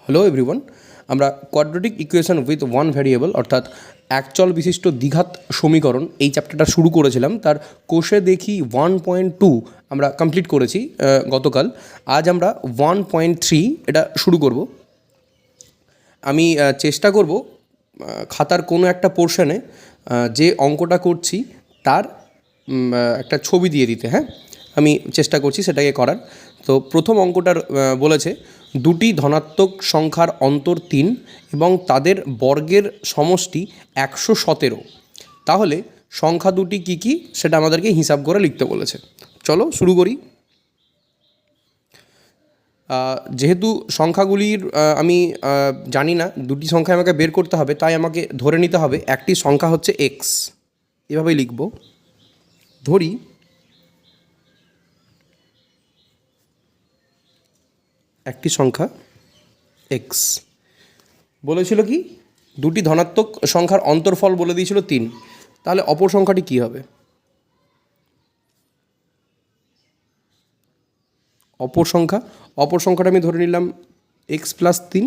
Hello everyone, আমরা quadratic equation with one variable অর্থাৎ একচল বিশিষ্ট দ্বিঘাত সমীকরণ এই চ্যাপ্টারটা শুরু করেছিলাম। তার কোষে দেখি 1.2 আমরা কমপ্লিট করেছি গতকাল। আজ আমরা 1.3 এটা শুরু করব। আমি চেষ্টা করব খাতার কোনো একটা পোর্শনে যে অঙ্কটা করছি তার একটা ছবি দিয়ে দিতে। হ্যাঁ, আমি চেষ্টা করছি সেটাকে করার। তো প্রথম অঙ্কটার বলেছে দুটি ধনাত্মক সংখ্যার অন্তর 3 এবং তাদের বর্গের সমষ্টি 117। তাহলে সংখ্যা দুটি কী কী সেটা আমাদেরকে হিসাব করে লিখতে বলেছে। চলো শুরু করি। যেহেতু সংখ্যাগুলির আমি জানি না, দুটি সংখ্যা আমাকে বের করতে হবে, তাই আমাকে ধরে নিতে হবে একটি সংখ্যা হচ্ছে এক্স। এভাবেই লিখব। ধরি একটি সংখ্যা এক্স। বলেছিল কি দুটি ধনাত্মক সংখ্যার অন্তর্ফল বলে দিয়েছিল 3। তাহলে অপর সংখ্যাটি কী হবে? অপর সংখ্যাটা আমি ধরে নিলাম এক্স প্লাস 3।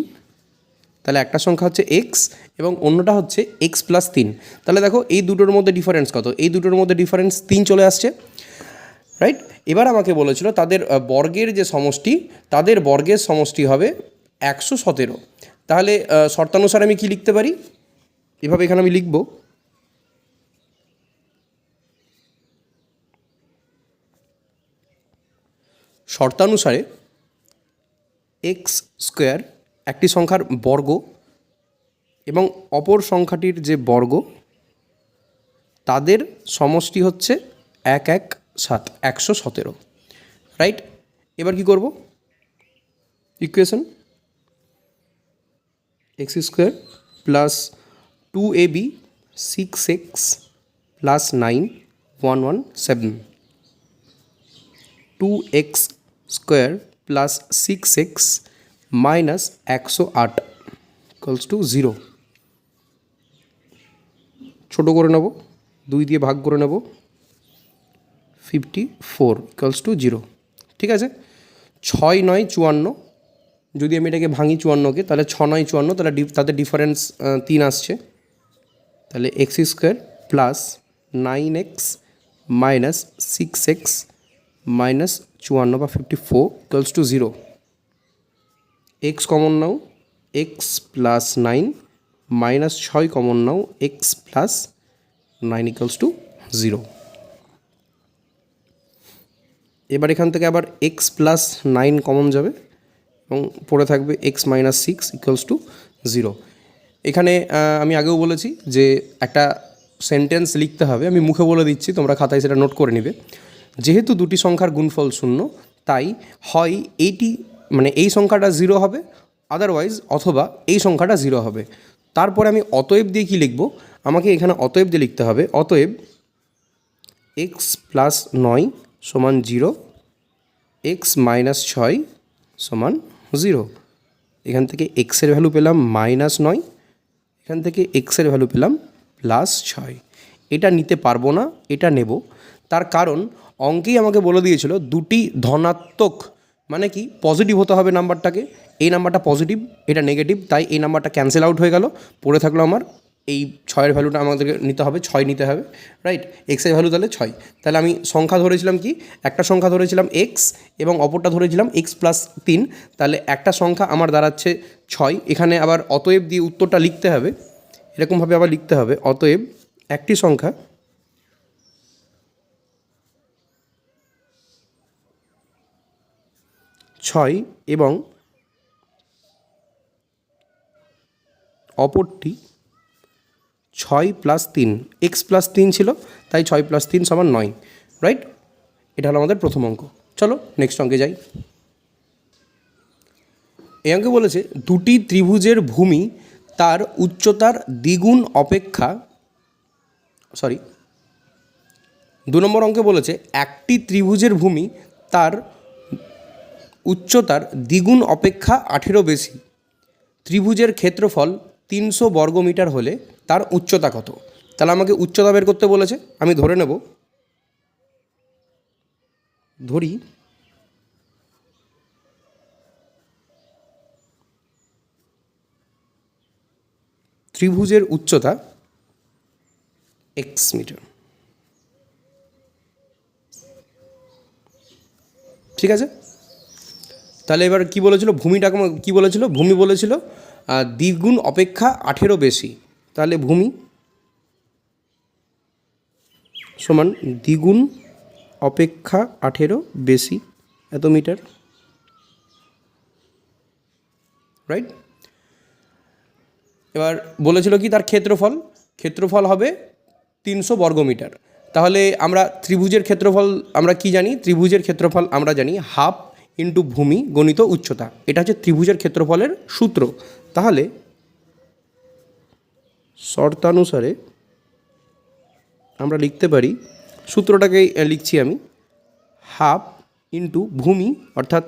তাহলে একটা সংখ্যা হচ্ছে এক্স এবং অন্যটা হচ্ছে এক্স প্লাস 3। তাহলে দেখো এই দুটোর মধ্যে ডিফারেন্স কত? এই দুটোর মধ্যে ডিফারেন্স 3 চলে আসছে, রাইট? এবার আমাকে বলেছিল তাদের বর্গের যে সমষ্টি, তাদের বর্গের সমষ্টি হবে 117। তাহলে শর্তানুসারে আমি কি লিখতে পারি? এভাবে এখানে আমি লিখব শর্তানুসারে এক্স স্কোয়ার একটি সংখ্যার বর্গ এবং অপর সংখ্যাটির যে বর্গ তাদের সমষ্টি হচ্ছে 117, রাইট? এবার কি করব? Equation x square plus 2ab 6x plus 9 117, 2x square plus 6x minus 108 equals to 0। ছোটো করে নেব, 2 দিয়ে ভাগ করে নেব, 54 ইকুয়ালস টু 0। ঠিক আছে, 6 9 54। যদি আমি এটাকে ভাঙি 54কে, তাহলে 6 9 54, তাহলে তাদের ডিফারেন্স 3 আসছে। তাহলে x square plus 9x minus 6x minus 54 বা 54 ইকুয়ালস টু 0। এক্স কমন নাও, এক্স প্লাস 9 মাইনাস 6 কমন নাও, এক্স প্লাস 9 ইকুয়ালস টু 0। এবার এখান থেকে আবার এক্স প্লাস 9 কমন যাবে এবং পড়ে থাকবে এক্স মাইনাস 6 ইকুয়ালস টু 0। এখানে আমি আগেও বলেছি যে একটা সেন্টেন্স লিখতে হবে, আমি মুখে বলে দিচ্ছি, তোমরা খাতায় সেটা নোট করে নিবে। যেহেতু দুটি সংখ্যার গুণফল 0, তাই হয় এই সংখ্যাটা 0 হবে, আদারওয়াইজ অথবা এই সংখ্যাটা 0 হবে। তারপরে আমি অতএব দিয়ে কি লিখব? আমাকে এখানে অতএব দিয়ে লিখতে হবে অতএব এক্স প্লাস 9 সমান 0, এক্স মাইনাস 6 সমান 0। এখান থেকে এক্সের ভ্যালু পেলাম -9, এখান থেকে এক্সের ভ্যালু পেলাম +6। এটা নিতে পারবো না, এটা নেব। তার কারণ অঙ্কেই আমাকে বলে দিয়েছিল দুটি ধনাত্মক মানে কি পজিটিভ হতে হবে নাম্বারটাকে। এই নাম্বারটা পজিটিভ, এটা নেগেটিভ, তাই এই নাম্বারটা ক্যান্সেল আউট হয়ে গেল। পড়ে থাকলো আমার এই 6-এর ভ্যালুটা আমাদেরকে নিতে হবে, 6 নিতে হবে, রাইট? এক্সের ভ্যালু তাহলে 6। তাহলে আমি সংখ্যা ধরেছিলাম কি? একটা সংখ্যা ধরেছিলাম এক্স এবং অপরটা ধরেছিলাম এক্স প্লাস 3। তাহলে একটা সংখ্যা আমার দাঁড়াচ্ছে 6। এখানে আবার অতএব দিয়ে উত্তরটা লিখতে হবে, এরকমভাবে আবার লিখতে হবে অতএব একটি সংখ্যা ছয় এবং অপরটি 6 প্লাস 3। এক্স প্লাস 3 ছিল, তাই 6 প্লাস 3 সমান 9, রাইট? এটা হলো আমাদের প্রথম অঙ্ক। চলো নেক্সট অঙ্কে যাই। এই অঙ্কে বলেছে দুটি ত্রিভুজের ভূমি তার উচ্চতার দ্বিগুণ অপেক্ষা 2 নম্বর অঙ্কে বলেছে একটি ত্রিভুজের ভূমি তার উচ্চতার দ্বিগুণ অপেক্ষা 18 বেশি। ত্রিভুজের ক্ষেত্রফল 300 বর্গমিটার হলে তার উচ্চতা কত? তাহলে আমাকে উচ্চতা বের করতে বলেছে। আমি ধরি ত্রিভুজের উচ্চতা এক্স মিটার। ঠিক আছে, তাহলে এবার কি বলেছিল, ভূমিটা কি বলেছিল, ভূমি বলেছিল দ্বিগুণ অপেক্ষা 18 বেশি। তাহলে ভূমি সমান দ্বিগুণ অপেক্ষা 18 বেশি এত মিটার, রাইট। এবার বলেছিল কি তার ক্ষেত্রফল হবে 300 বর্গমিটার। তাহলে আমরা ত্রিভুজের ক্ষেত্রফল আমরা কি জানি, ত্রিভুজের ক্ষেত্রফল আমরা জানি হাফ ইন্টু ভূমি গণিত উচ্চতা, এটা হচ্ছে ত্রিভুজের ক্ষেত্রফলের সূত্র। তাহলে শর্তানুসারে আমরা লিখতে পারি, সূত্রটাকে লিখছি আমি, হাফ ইন্টু ভূমি অর্থাৎ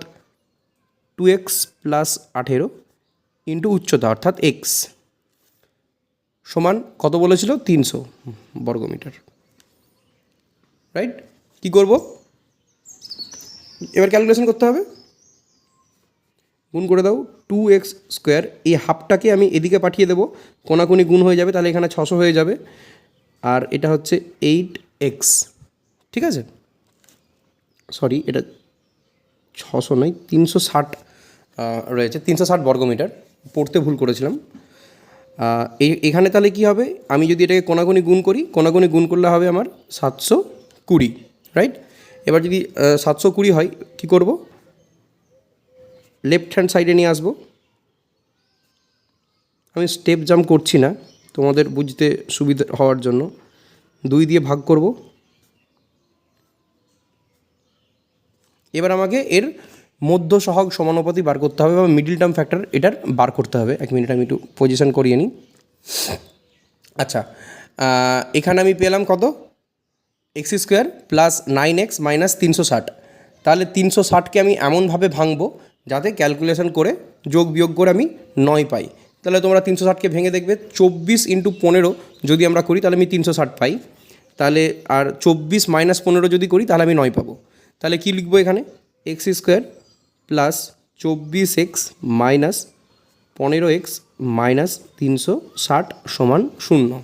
2x প্লাস 18 ইন্টু উচ্চতা অর্থাৎ এক্স সমান কত বলেছিল, 300 বর্গমিটার, রাইট। কি করব, এবার ক্যালকুলেশন করতে হবে, গুণ করে দাও 2x স্কোয়ার, এই হাফটাকে আমি এদিকে পাঠিয়ে দেবো, কোনাকুনি গুণ হয়ে যাবে, তাহলে এখানে 600 হয়ে যাবে, আর এটা হচ্ছে 8x, ঠিক আছে, সরি এটা 600 নয় 360 রয়েছে, 360 বর্গমিটার, পড়তে ভুল করেছিলাম। এখানে তাহলে কি হবে, আমি যদি এটাকে কোনাকুনি গুণ করি, কোনাকুনি গুণ করলে হবে আমার 720, রাইট। এবার যদি 720 হয় কি করব, লেফট হ্যান্ড সাইডে নিয়ে আসবো, আমি স্টেপ জাম্প করছি না তোমাদের বুঝতে সুবিধা হওয়ার জন্য, 2 দিয়ে ভাগ করব। এবার আমাকে এর মধ্য সহগ সমানুপাতি বার করতে হবে বা মিডল টার্ম ফ্যাক্টর এটার বার করতে হবে। 1 মিনিট আমি একটু পজিশন করিয়ে নিই। আচ্ছা, এখানে আমি পেলাম কত, x square plus 9x minus 360। তাহলে 360কে আমি এমনভাবে ভাঙবো যাতে ক্যালকুলেশন করে যোগ বিয়োগ করে আমি 9 পাই। তাহলে তোমরা 360কে ভেঙে দেখবে, 24 ইন্টু 15 যদি আমরা করি তাহলে আমি 360 পাই, তাহলে আর 24 মাইনাস 15 যদি করি তাহলে আমি 9 পাবো। তাহলে কি লিখবো এখানে, x square plus 24x minus 15x minus 360 সমান 0।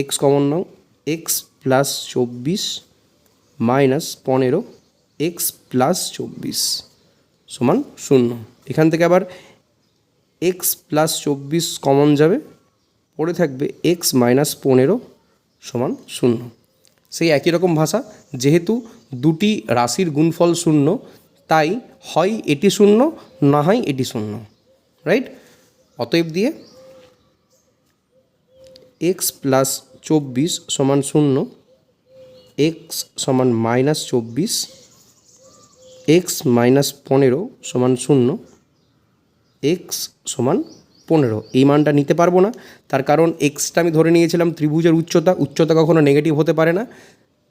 এক্স কমন নাও, x plus 24 minus 15 x plus 24 সমান 0। এখান থেকে আবার এক্স প্লাস 24 কমন যাবে, পড়ে থাকবে এক্স মাইনাস 15 সমান 0। সেই একই রকম ভাষা, যেহেতু দুটি রাশির গুণফল 0 তাই হয় এটি 0 না হয় এটি 0, রাইট। অতএব দিয়ে এক্স প্লাস 24 সমান 0, এক্স সমান মাইনাস 24, এক্স মাইনাস 15 সমান 0, এক্স সমান 15। এই মানটা নিতে পারবো না, তার কারণ এক্সটা আমি ধরে নিয়েছিলাম ত্রিভুজের উচ্চতা কখনো নেগেটিভ হতে পারে না,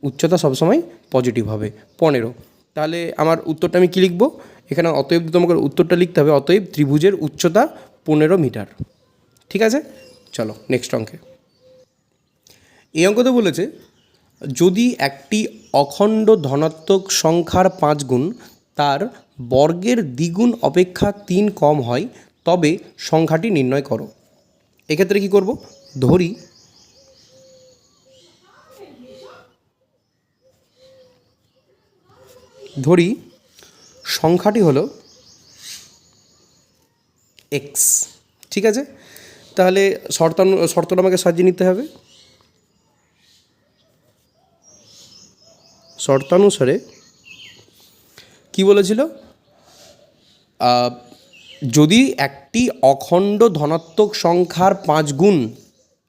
উচ্চতা সবসময় পজিটিভ হবে 15। তাহলে আমার উত্তরটা আমি কী লিখব, এখানে অতএব তোমাকে উত্তরটা লিখতে হবে, অতএব ত্রিভুজের উচ্চতা 15 মিটার। ঠিক আছে, চলো নেক্সট অঙ্কে। এই অঙ্কতে বলেছে যদি একটি অখণ্ড ধনাত্মক সংখ্যার 5 গুণ তার বর্গের দ্বিগুণ অপেক্ষা 3 কম হয় তবে সংখ্যাটি নির্ণয় করো। এক্ষেত্রে কি করব, ধরি সংখ্যাটি হলো এক্স, ঠিক আছে। তাহলে শর্তটা আমাকে সাজিয়ে নিতে হবে। শর্তানুসারে কি বলেছিল, যদি একটি অখণ্ড ধনাত্মক সংখ্যার 5 গুণ,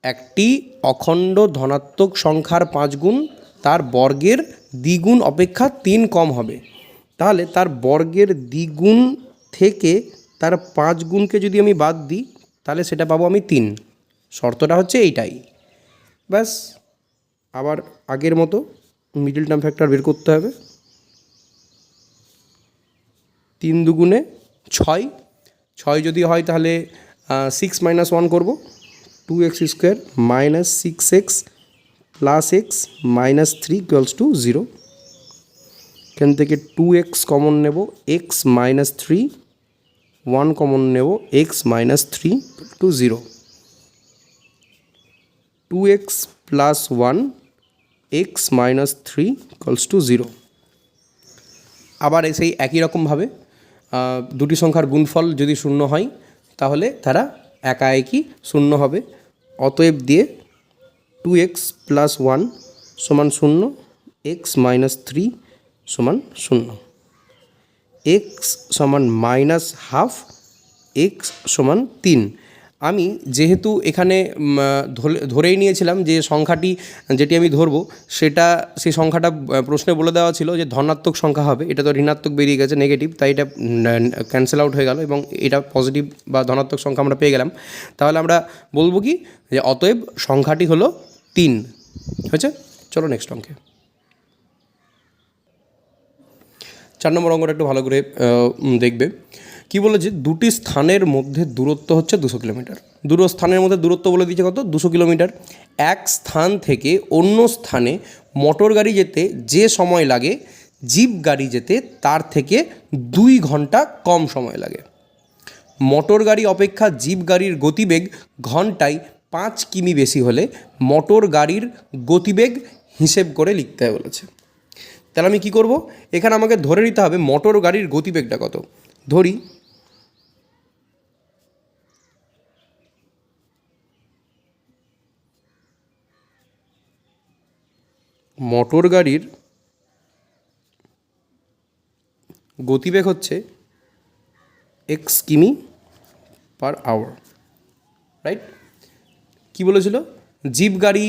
একটি অখণ্ড ধনাত্মক সংখ্যার 5 গুণ তার বর্গের দ্বিগুণ অপেক্ষা 3 কম হবে, তাহলে তার বর্গের দ্বিগুণ থেকে তার 5 গুণকে যদি আমি বাদ দিই তাহলে সেটা পাবো আমি 3। শর্তটা হচ্ছে এইটাই, ব্যাস। আবার আগের মতো মিডল টার্ম ফ্যাক্টর বের করতে হবে। 3 দুগুণে 6, 6 যদি হয় তাহলে 6 মাইনাস 1 করবো, 2x square minus 6x plus x minus 3 equals to 0। এখান থেকে 2x কমন নেব, এক্স মাইনাস 3, 1 কমন নেব, x minus 3 to 0। 2x plus 1 x minus 3 equals to 0। আবার সেই একই রকমভাবে দুটি সংখ্যার গুণফল যদি শূন্য হয় তাহলে তারা একাএকি শূন্য হবে। অতএব দিয়ে 2x প্লাস 1 সমান 0, x মাইনাস 3 সমান 0, x সমান মাইনাস হাফ, x সমান 3। আমি যেহেতু এখানে ধরেই নিয়েছিলাম যে সংখ্যাটি যেটি আমি ধরবো সেই সংখ্যাটা প্রশ্নে বলে দেওয়া ছিল যে ধনাত্মক সংখ্যা হবে, এটা তো ঋণাত্মক বেরিয়ে গেছে, নেগেটিভ, তাই এটা ক্যান্সেল আউট হয়ে গেল এবং এটা পজিটিভ বা ধনাত্মক সংখ্যা আমরা পেয়ে গেলাম। তাহলে আমরা বলবো কি যে অতএব সংখ্যাটি হলো 3 হয়েছে। চলো নেক্সট অঙ্কে। 4 নম্বর অঙ্কটা একটু ভালো করে দেখবে। কী বলেছে, দুটি স্থানের মধ্যে দূরত্ব হচ্ছে 200 কিলোমিটার। দুটো স্থানের মধ্যে দূরত্ব বলে দিয়েছে কত, 200 কিলোমিটার। এক স্থান থেকে অন্য স্থানে মোটর গাড়ি যেতে যে সময় লাগে, জিপ গাড়ি যেতে তার থেকে 2 ঘন্টা কম সময় লাগে। মোটর গাড়ি অপেক্ষা জিপ গাড়ির গতিবেগ ঘন্টায় 5 কিমি বেশি হলে মোটর গাড়ির গতিবেগ হিসেব করে লিখতে হবে বলেছে। তাহলে আমি কী করব, এখানে আমাকে ধরে নিতে হবে মোটর গাড়ির গতিবেগটা কত। ধরি মোটর গাড়ির গতিবেগ হচ্ছে x কিমি পার আওয়ার, রাইট। কী বলেছিল, জিপ গাড়ি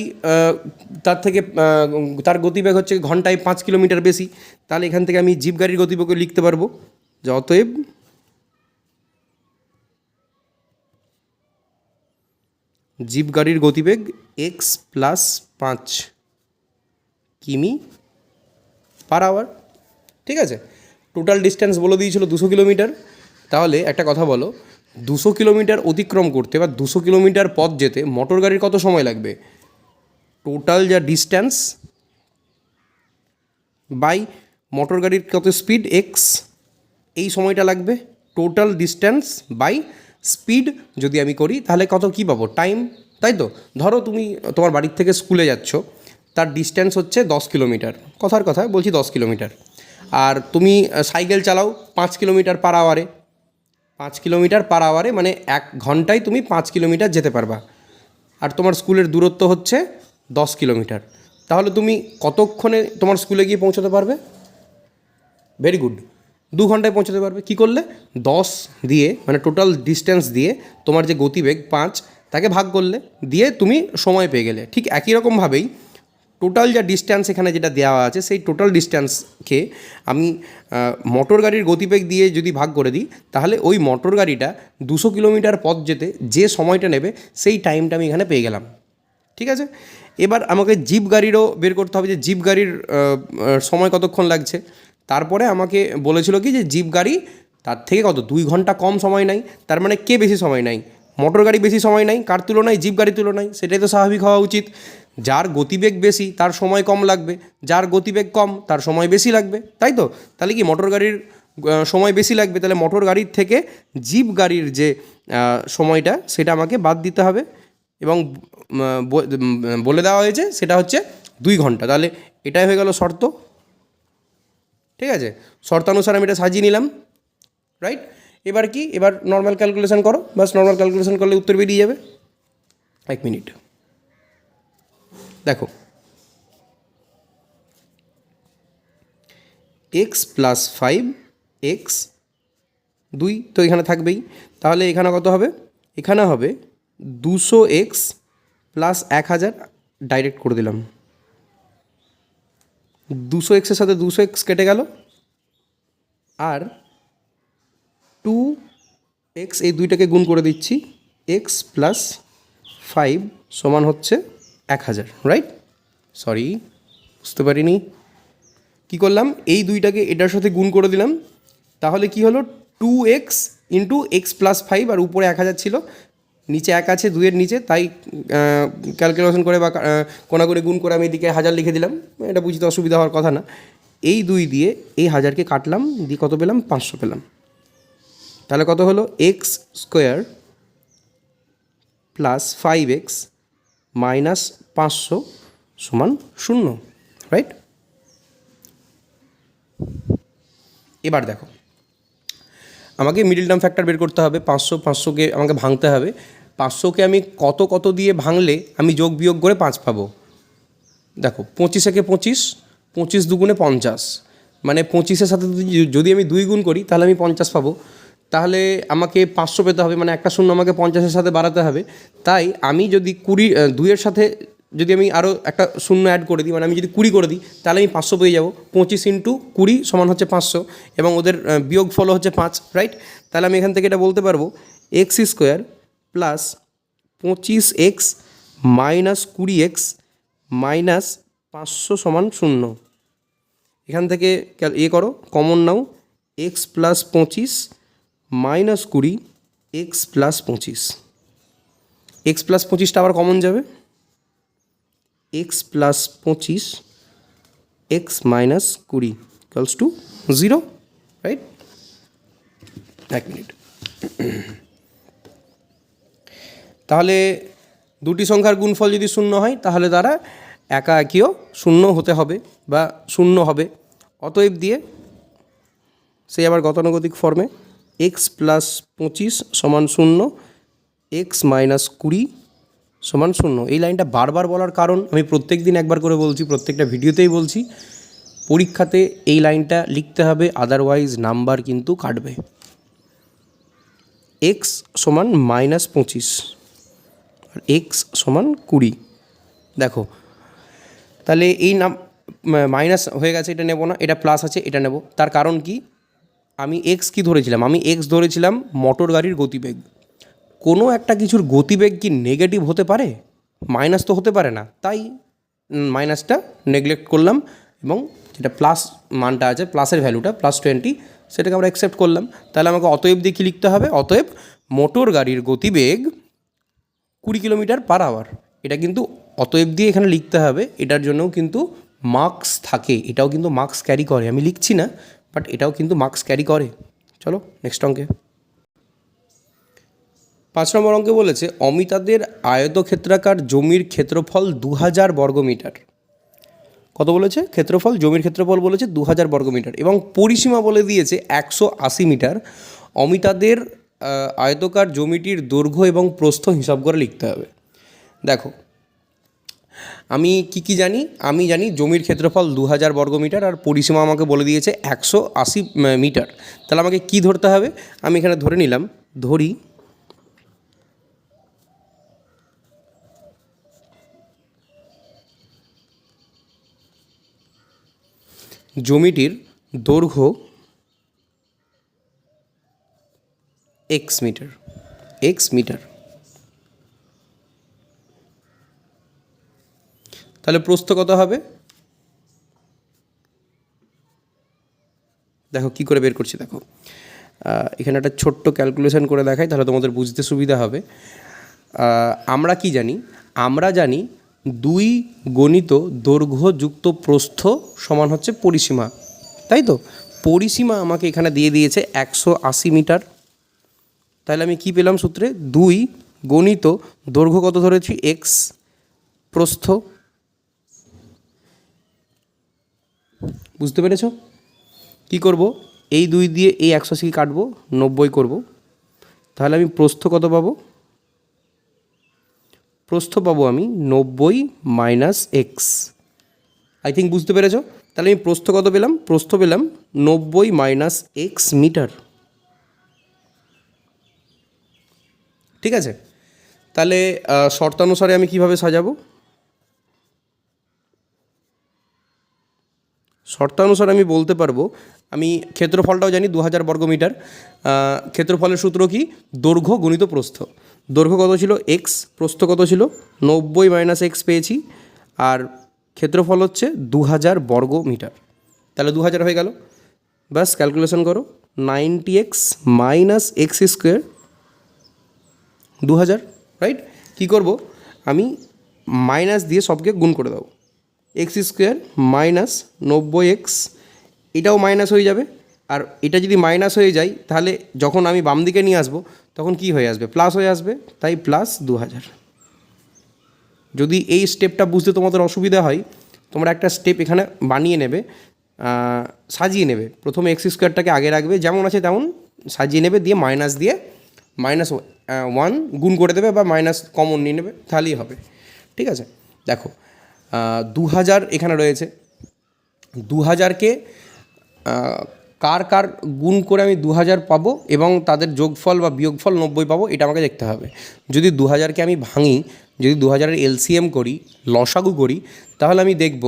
তার গতিবেগ হচ্ছে ঘন্টায় 5 কিলোমিটার বেশি। তাহলে এখান থেকে আমি জিপ গাড়ির গতিবেগ লিখতে পারবো যে অতএব জিপ গাড়ির গতিবেগ x প্লাস 5 কিমি পার আওয়ার। ঠিক আছে, টোটাল ডিস্টেন্স বলে দিয়েছিল 200 কিলোমিটার। তাহলে একটা কথা বলো, 200 কিলোমিটার অতিক্রম করতে বা 200 কিলোমিটার পথ যেতে মোটর গাড়ির কত সময় লাগবে? টোটাল যা ডিস্টেন্স বাই মোটর গাড়ির কত স্পিড x, এই সময়টা লাগবে। টোটাল ডিস্টেন্স বাই স্পিড যদি আমি করি তাহলে কত কী পাবো, টাইম, তাই তো। ধরো তুমি তোমার বাড়ির থেকে স্কুলে যাচ্ছ, তার ডিস্টেন্স হচ্ছে 10 কিলোমিটার, কথার কথা বলছি 10 কিলোমিটার। আর তুমি সাইকেল চালাও 5 কিলোমিটার পার আওয়ারে, 5 কিলোমিটার পার আওয়ারে মানে 1 ঘন্টায় তুমি 5 কিলোমিটার যেতে পারবা। আর তোমার স্কুলের দূরত্ব হচ্ছে 10 কিলোমিটার। তাহলে তুমি কতক্ষণে তোমার স্কুলে গিয়ে পৌঁছতে পারবে? ভেরি গুড, 2 ঘন্টায় পৌঁছতে পারবে। কী করলে, 10 দিয়ে মানে টোটাল ডিস্টেন্স দিয়ে তোমার যে গতিবেগ 5 তাকে ভাগ করলে, দিয়ে তুমি সময় পেয়ে গেলে। ঠিক একই রকমভাবেই টোটাল যা ডিস্ট্যান্স এখানে যেটা দেওয়া আছে সেই টোটাল ডিস্ট্যান্সকে আমি মোটর গাড়ির গতিবেগ দিয়ে যদি ভাগ করে দিই তাহলে ওই মোটর গাড়িটা 200 কিলোমিটার পথ যেতে যে সময়টা নেবে সেই টাইমটা আমি এখানে পেয়ে গেলাম। ঠিক আছে, এবার আমাকে জিপ গাড়িরও বের করতে হবে যে জিপ গাড়ির সময় কতক্ষণ লাগছে। তারপরে আমাকে বলেছিল কি যে জিপ গাড়ি তার থেকে কত 2 ঘন্টা কম সময় নেয়। তার মানে কে বেশি সময় নেয়? মোটর গাড়ি বেশি সময় নেয়, কার তুলনায়? জিপ গাড়ির তুলনায়। সেটাই তো স্বাভাবিক হওয়া উচিত। যার গতিবেগ বেশি তার সময় কম লাগবে, যার গতিবেগ কম তার সময় বেশি লাগবে, তাই তো। তাহলে কি মোটর গাড়ির সময় বেশি লাগবে, তাহলে মোটর গাড়ির থেকে জিপ গাড়ির যে সময়টা সেটা আমাকে বাদ দিতে হবে এবং বলে দেওয়া হয়েছে সেটা হচ্ছে 2 ঘন্টা। তাহলে এটাই হয়ে গেল শর্ত। ঠিক আছে, শর্তানুসারে আমি এটা সাজিয়ে নিলাম, রাইট। এবার কি, এবার নর্মাল ক্যালকুলেশন করো, বাস নর্মাল ক্যালকুলেশন করলে উত্তর বেরিয়ে যাবে। 1 মিনিট দেখো, x প্লাস 5 x 2 তো এখানে থাকবেই। তাহলে এখানে কত হবে? এখানে হবে 200x প্লাস 1000, ডাইরেক্ট করে দিলাম। 200xের সাথে 200x কেটে গেল, আর 2x এই দুইটাকে গুণ করে দিচ্ছি, x প্লাস 5 সমান হচ্ছে 1000, রাইট। সরি, বুঝতে পারিনি, কী করলাম, এই দুইটাকে এটার সাথে গুণ করে দিলাম। তাহলে কি হলো, 2x ইন্টু এক্স প্লাস 5, আর উপরে 1000 ছিল, নিচে 1 আছে 2-এর নিচে, তাই ক্যালকুলেশন করে বা কোনাগুনি গুণ করে আমি এদিকে 1000 লিখে দিলাম। এটা বুঝতে অসুবিধা হওয়ার কথা না। এই 2 দিয়ে এই 1000কে কাটলাম, দিয়ে কত পেলাম? 500 পেলাম। তাহলে কত হলো? x square plus 5x minus 500 সমান 0, রাইট? এবার দেখো, আমাকে মিডল টার্ম ফ্যাক্টর বের করতে হবে। 500কে আমাকে ভাঙতে হবে। 500কে আমি কত দিয়ে ভাঙলে আমি যোগ বিয়োগ করে 5 পাবো? দেখো, 25 25, 25 দুগুণে 50, মানে 25-এর সাথে যদি আমি 2 গুণ করি তাহলে আমি 50 পাবো। তাহলে আমাকে 500 পেতে হবে, মানে একটা শূন্য আমাকে 50-এর সাথে বাড়াতে হবে। তাই আমি যদি 2-এর সাথে যদি আমি আরও একটা শূন্য অ্যাড করে দিই, মানে আমি যদি 20 করে দিই, তাহলে আমি 500 পেয়ে যাবো। 25 × 20 সমান হচ্ছে 500, এবং ওদের বিয়োগ ফল হচ্ছে 5, রাইট? তাহলে আমি এখান থেকে এটা বলতে পারবো x² plus 25x minus 20x minus 500 সমান 0। এখান থেকে করো, কমন নাও, x plus 25 minus 20 x plus 25, x plus 25টা আবার কমন যাবে, x plus 25 x minus 20 equals to 0, right? এক মিনিট। তাহলে দুটি সংখ্যার গুণফল যদি 0 হয় তাহলে তারা একাকিও 0 হতে হবে বা 0 হবে। অতএব দিয়ে সেই আবার গতানুগতিক ফর্মে x প্লাস 25 সমান 0, x মাইনাস 20 সমান 0। এই লাইনটা বারবার বলার কারণ আমি প্রত্যেক দিন একবার করে বলছি, প্রত্যেকটা ভিডিওতেই বলছি, পরীক্ষাতে এই লাইনটা লিখতে হবে, আদারওয়াইজ নাম্বার কিন্তু কাটবে। x সমান মাইনাস 25 আর x সমান 20। দেখো, তাহলে এই মাইনাস হয়ে গেছে, এটা নেব না, এটা প্লাস আছে, এটা নেব। তার কারণ কি? আমি x কি ধরেছিলাম? আমি x ধরেছিলাম মোটর গাড়ির গতিবেগ। কোনো একটা কিছুর গতিবেগ কি নেগেটিভ হতে পারে? মাইনাস তো হতে পারে না। তাই মাইনাসটা নেগলেক্ট করলাম, এবং যেটা প্লাস মানটা আছে, প্লাসের ভ্যালুটা +20, সেটাকে আমরা অ্যাকসেপ্ট করলাম। তাহলে আমাকে অতএব দিয়ে কী লিখতে হবে? অতএব মোটর গাড়ির গতিবেগ 20 কিলোমিটার/আওয়ার। এটা কিন্তু অতএব দিয়ে এখানে লিখতে হবে। এটার জন্যও কিন্তু মার্কস থাকে, এটাও কিন্তু মার্কস ক্যারি করে। আমি লিখছি না, বাট এটাও কিন্তু মার্কস ক্যারি করে। চলো নেক্সট অঙ্কে। 5 নম্বর অঙ্কে বলেছে অমিতাদের আয়তক্ষেত্রাকার জমির ক্ষেত্রফল 2000 বর্গমিটার। কত বলেছে? ক্ষেত্রফল, জমির ক্ষেত্রফল বলেছে 2000 বর্গমিটার, এবং পরিসীমা বলে দিয়েছে 180 মিটার। অমিতাদের আয়তকার জমিটির দৈর্ঘ্য এবং প্রস্থ হিসাব করে লিখতে হবে। দেখো, আমি কি জানি? আমি জানি জমির ক্ষেত্রফল 2000 বর্গমিটার, আর পরিসীমা আমাকে বলে দিয়েছে 180 মিটার। তাহলে আমাকে কি ধরতে হবে? আমি এখানে ধরে নিলাম, ধরি জমিটির দৈর্ঘ্য x মিটার। তাহলে প্রস্থ কত হবে? দেখো কি করে বের করছি। দেখো, এখানে একটা ছোট্ট ক্যালকুলেশন করে দেখাই, তাহলে তোমাদের বুঝতে সুবিধা হবে। আমরা কি জানি? আমরা জানি 2 গণিত দৈর্ঘ্য যুক্ত প্রস্থ সমান হচ্ছে পরিসীমা, তাই তো? পরিসীমা আমাকে এখানে দিয়ে দিয়েছে 180 মিটার। তাহলে আমি কি পেলাম সূত্রে? 2 গণিত দৈর্ঘ্য কত ধরেছি? x, প্রস্থ। বুঝতে পেরেছ? কি করব? এই 2 দিয়ে এই 180 কাটবো, 90 করব। তাহলে আমি প্রস্থ কত পাবো? প্রস্থ পাবো আমি 90 মাইনাস এক্স। আই থিঙ্ক বুঝতে পেরেছ? তাহলে আমি প্রস্থ কত পেলাম? প্রস্থ পেলাম 90 মাইনাস এক্স মিটার। ঠিক আছে? তাহলে শর্তানুসারে আমি কিভাবে সাজাবো? শর্তানুসারে আমি বলতে পারবো, আমি ক্ষেত্রফলটাও জানি 2000 বর্গমিটার। ক্ষেত্রফলের সূত্র কি? দৈর্ঘ্য গুণিত প্রস্থ। দৈর্ঘ্য কত ছিল? এক্স, প্রস্থ কত ছিল? 90 মাইনাস এক্স পেয়েছি, আর ক্ষেত্রফল হচ্ছে 2000 বর্গমিটার। তাহলে 2000 হয়ে গেল। ব্যাস, ক্যালকুলেশন করো, 90x minus x square 2000, right? কী করবো? আমি মাইনাস দিয়ে সবকে গুণ করে দেবো। এক্স স্কোয়ার মাইনাস 90x, এটাও মাইনাস হয়ে যাবে, আর এটা যদি মাইনাস হয়ে যায় তাহলে যখন আমি বাম দিকে নিয়ে আসবো তখন কি হয়ে আসবে? প্লাস হয়ে আসবে, তাই প্লাস 2000। যদি এই স্টেপটা বুঝতে তোমাদের অসুবিধা হয়, তোমরা একটা স্টেপ এখানে বানিয়ে নেবে, সাজিয়ে নেবে। প্রথমে এক্স স্কোয়ারটাকে আগে রাখবে, যেমন আছে তেমন সাজিয়ে নেবে, দিয়ে -1 গুণ করে দেবে বা মাইনাস কমন নিয়ে নেবে, তাহলেই হবে। ঠিক আছে, দেখো 2000 এখানে রয়েছে। 2000কে কার কার গুণ করে আমি 2000 পাবো এবং তাদের যোগফল বা বিয়োগফল 90 পাবো, এটা আমাকে দেখতে হবে। যদি 2000কে আমি ভাঙি, যদি 2000-এর এলসিএম করি, লসাগু করি, তাহলে আমি দেখব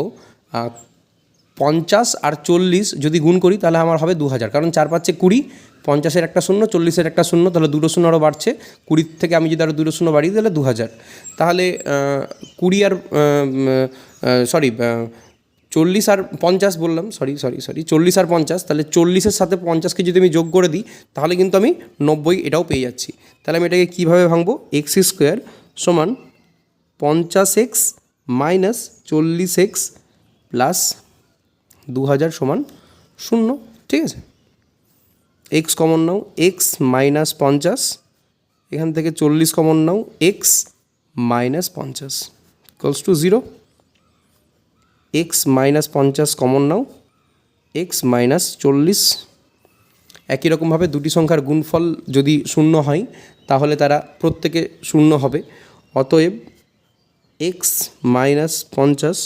50 আর 40 যদি গুণ করি তাহলে আমার হবে 2000, কারণ 4 5 20, 50-এর একটা শূন্য, 40-এর একটা শূন্য, তাহলে দুটো শূন্য আরও বাড়ছে। 20 থেকে আমি যদি আরও দুটো শূন্য বাড়িয়ে তাহলে 2000। তাহলে 20 আর 40 আর 50 বললাম, সরি 40 আর 50, তাহলে 40-এর সাথে 50-কে যদি আমি যোগ করে দিই তাহলে কিন্তু আমি 90 এটাও পেয়ে যাচ্ছি। তাহলে আমি এটাকে কীভাবে ভাঙবো? এক্স স্কোয়ার সমান 50x মাইনাস 40x প্লাস 2000 সমান 0। ঠিক আছে, এক্স কমন নাও, এক্স মাইনাস 50, এখান থেকে 40 কমন নাও, x minus 50 equals to 0। X minus 50 common নাও, এক্স মাইনাস 40। একই রকমভাবে দুটি সংখ্যার গুণফল যদি শূন্য হয় তাহলে তারা প্রত্যেকে শূন্য হবে। অতএব এক্স মাইনাস 50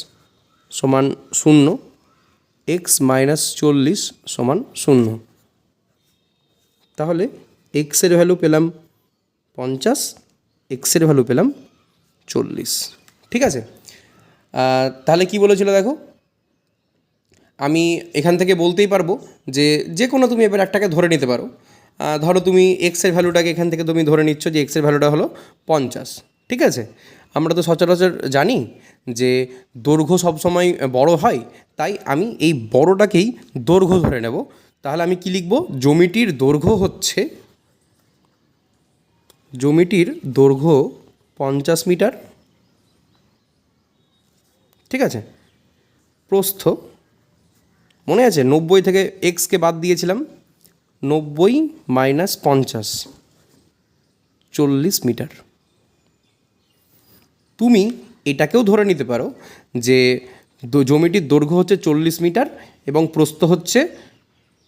সমান 0, এক্স মাইনাস 40 সমান 0। তাহলে এক্সের ভ্যালু পেলাম 50, এক্সের ভ্যালু পেলাম 40। ঠিক আছে, তাহলে কি বলেছিল দেখো, আমি এখান থেকে বলতেই পারবো যে কোনো তুমি এবার একটাকে ধরে নিতে পারো। ধরো তুমি এক্সের ভ্যালুটাকে এখান থেকে তুমি ধরে নিচ্ছ যে এক্সের ভ্যালুটা হলো 50। ঠিক আছে, আমরা তো সচরাচর জানি যে দৈর্ঘ্য সবসময় বড় হয়, তাই আমি এই বড়টাকেই দৈর্ঘ্য ধরে নেব। তাহলে আমি কি লিখব? জ্যামিতির দৈর্ঘ্য 50 মিটার। ঠিক আছে, প্রস্থ মনে আছে 90 থেকে এক্সকে বাদ দিয়েছিলাম, 90 মাইনাস 50 40 মিটার। তুমি এটাকেও ধরে নিতে পারো যে জ্যামিতির দৈর্ঘ্য হচ্ছে 40 মিটার এবং প্রস্থ হচ্ছে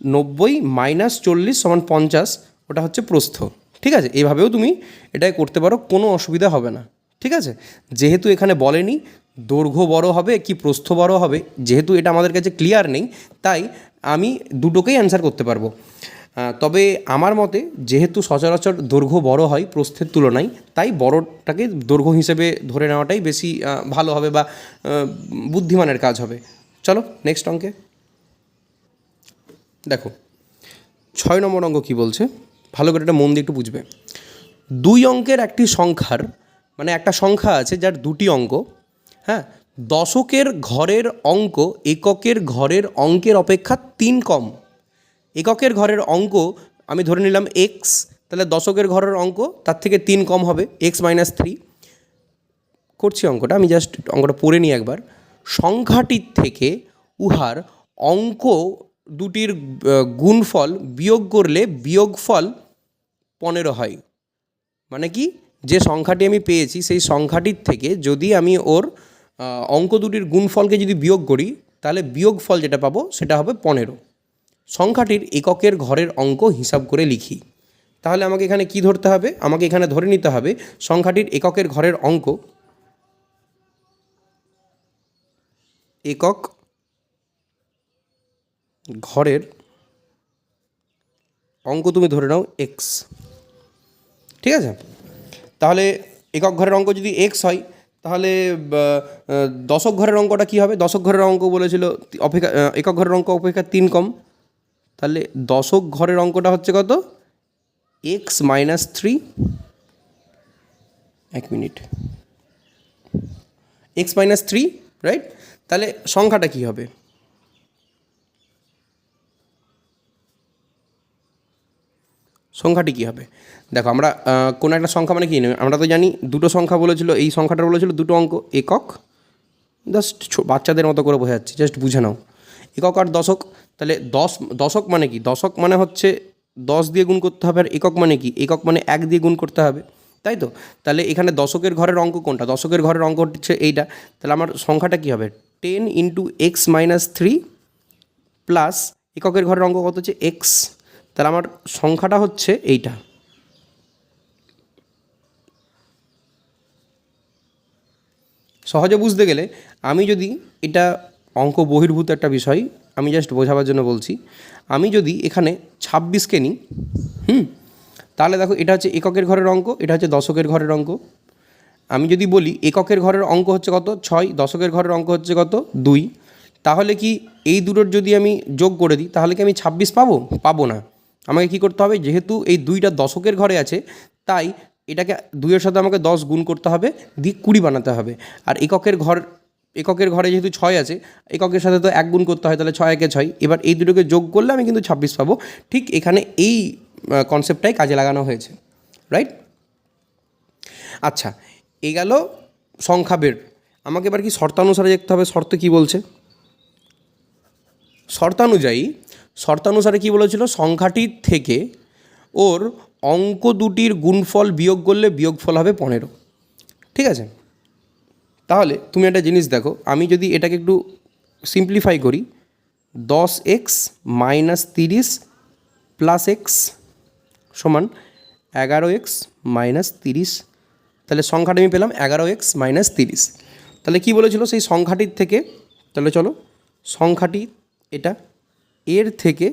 90 মাইনাস 40 সমান 50, ওটা হচ্ছে প্রস্থ। ঠিক আছে, এভাবেও তুমি এটাকে করতে পারো, কোনো অসুবিধা হবে না। ঠিক আছে, যেহেতু এখানে বলেনি দৈর্ঘ্য বড় হবে কি প্রস্থ বড় হবে, যেহেতু এটা আমাদের কাছে ক্লিয়ার নেই, তাই আমি দুটোকেই অ্যান্সার করতে পারবো। তবে আমার মতে যেহেতু সচরাচর দৈর্ঘ্য বড় হয় প্রস্থের তুলনায়, তাই বড়টাকে দৈর্ঘ্য হিসেবে ধরে নেওয়াটাই বেশি ভালো হবে বা বুদ্ধিমানের কাজ হবে। চলো নেক্সট অঙ্কে দেখো 6 নম্বর অঙ্ক কী বলছে, ভালো করে এটা মন দিয়ে একটু বুঝবে। 2 অঙ্কের একটি সংখ্যার, মানে একটা সংখ্যা আছে যার দুটি অঙ্ক, হ্যাঁ, দশকের ঘরের অঙ্ক এককের ঘরের অঙ্কের অপেক্ষা 3 কম। এককের ঘরের অঙ্ক আমি ধরে নিলাম এক্স, তাহলে দশকের ঘরের অঙ্ক তার থেকে 3 কম হবে, এক্স মাইনাস 3। করছি অঙ্কটা, আমি জাস্ট অঙ্কটা পড়ে নিই একবার। সংখ্যাটির থেকে উহার অঙ্ক দুটির গুণফল বিয়োগ করলে বিয়োগফল 15 হয়। মানে কি, যে সংখ্যাটি আমি পেয়েছি সেই সংখ্যাটির থেকে যদি আমি ওর অঙ্ক দুটির গুণফলকে যদি বিয়োগ করি তাহলে বিয়োগফল যেটা পাবো সেটা হবে 15। সংখ্যাটির এককের ঘরের অঙ্ক হিসাব করে লিখি। তাহলে আমাকে এখানে কি ধরতে হবে? আমাকে এখানে ধরে নিতে হবে সংখ্যাটির এককের ঘরের অঙ্ক, একক ঘরের অঙ্ক তুমি ধরে নাও এক্স। ঠিক আছে, তাহলে একক ঘরের অঙ্ক যদি এক্স হয় তাহলে দশক ঘরের অঙ্কটা কী হবে? দশক ঘরের অঙ্ক বলেছিল অপেক্ষা একক ঘরের অঙ্ক অপেক্ষা 3 কম, তাহলে দশক ঘরের অঙ্কটা হচ্ছে কত? X minus 3। 1 minute, x minus 3, right? তাহলে সংখ্যাটা কী হবে? সংখ্যাটি কী হবে? দেখো, আমরা কোনো একটা সংখ্যা মানে কী নেই, আমরা তো জানি দুটো সংখ্যা বলেছিল, এই সংখ্যাটা বলেছিল দুটো অঙ্ক একক, জাস্ট বাচ্চাদের মতো করে বোঝাচ্ছি, জাস্ট বুঝে নাও। একক আর দশক, তাহলে দশক মানে কি? দশক মানে হচ্ছে 10 দিয়ে গুণ করতে হবে, আর একক মানে কি? একক মানে 1 দিয়ে গুণ করতে হবে। তাই তো? তাহলে এখানে দশকের ঘরের অঙ্ক কোনটা? দশকের ঘরের অঙ্ক হচ্ছে এইটা। তাহলে আমার সংখ্যাটা কী হবে? 10 into x minus three plus এককের ঘরের অঙ্ক কত হচ্ছে এক্স। তাহলে আমার সংখ্যাটা হচ্ছে এইটা। সহজে বুঝতে গেলে আমি যদি এটা অঙ্ক বহির্ভূত একটা বিষয়, আমি জাস্ট বোঝাবার জন্য বলছি, আমি যদি এখানে 26কে নিই, তাহলে দেখো এটা হচ্ছে এককের ঘরের অঙ্ক, এটা হচ্ছে দশকের ঘরের অঙ্ক। আমি যদি বলি এককের ঘরের অঙ্ক হচ্ছে কত 6, দশকের ঘরের অঙ্ক হচ্ছে কত 2, তাহলে কি এই দুটোর যদি আমি যোগ করে দিই তাহলে কি আমি 26 পাবো? পাবো না। আমাকে কী করতে হবে? যেহেতু এই 2টা দশকের ঘরে আছে, তাই এটাকে 2-এর সাথে আমাকে 10 গুণ করতে হবে, দিয়ে 20 বানাতে হবে। আর এককের ঘরে যেহেতু 6 আছে, এককের সাথে তো 1 গুণ করতে হয়, তাহলে 6 একে 6, এবার এই দুটোকে যোগ করলে আমি কিন্তু 26 পাবো। ঠিক এখানে এই কনসেপ্টটাই কাজে লাগানো হয়েছে, রাইট? আচ্ছা, এ গেল সংখ্যা বের। আমাকে এবার কি শর্তানুসারে দেখতে হবে, শর্ত কী বলছে। শর্তানুসারে কী বলেছিল? সংখ্যাটির থেকে ওর অঙ্ক দুটির গুণফল বিয়োগ করলে বিয়োগফল হবে 15। ঠিক আছে? তাহলে তুমি একটা জিনিস দেখো, আমি যদি এটাকে একটু সিম্পলিফাই করি, 10x মাইনাস 30 প্লাস এক্স সমান 11x মাইনাস 30, তাহলে সংখ্যাটা আমি পেলাম 11x মাইনাস 30। তাহলে কী বলেছিল? সেই সংখ্যাটির থেকে, তাহলে চলো সংখ্যাটি এটা, এর থেকে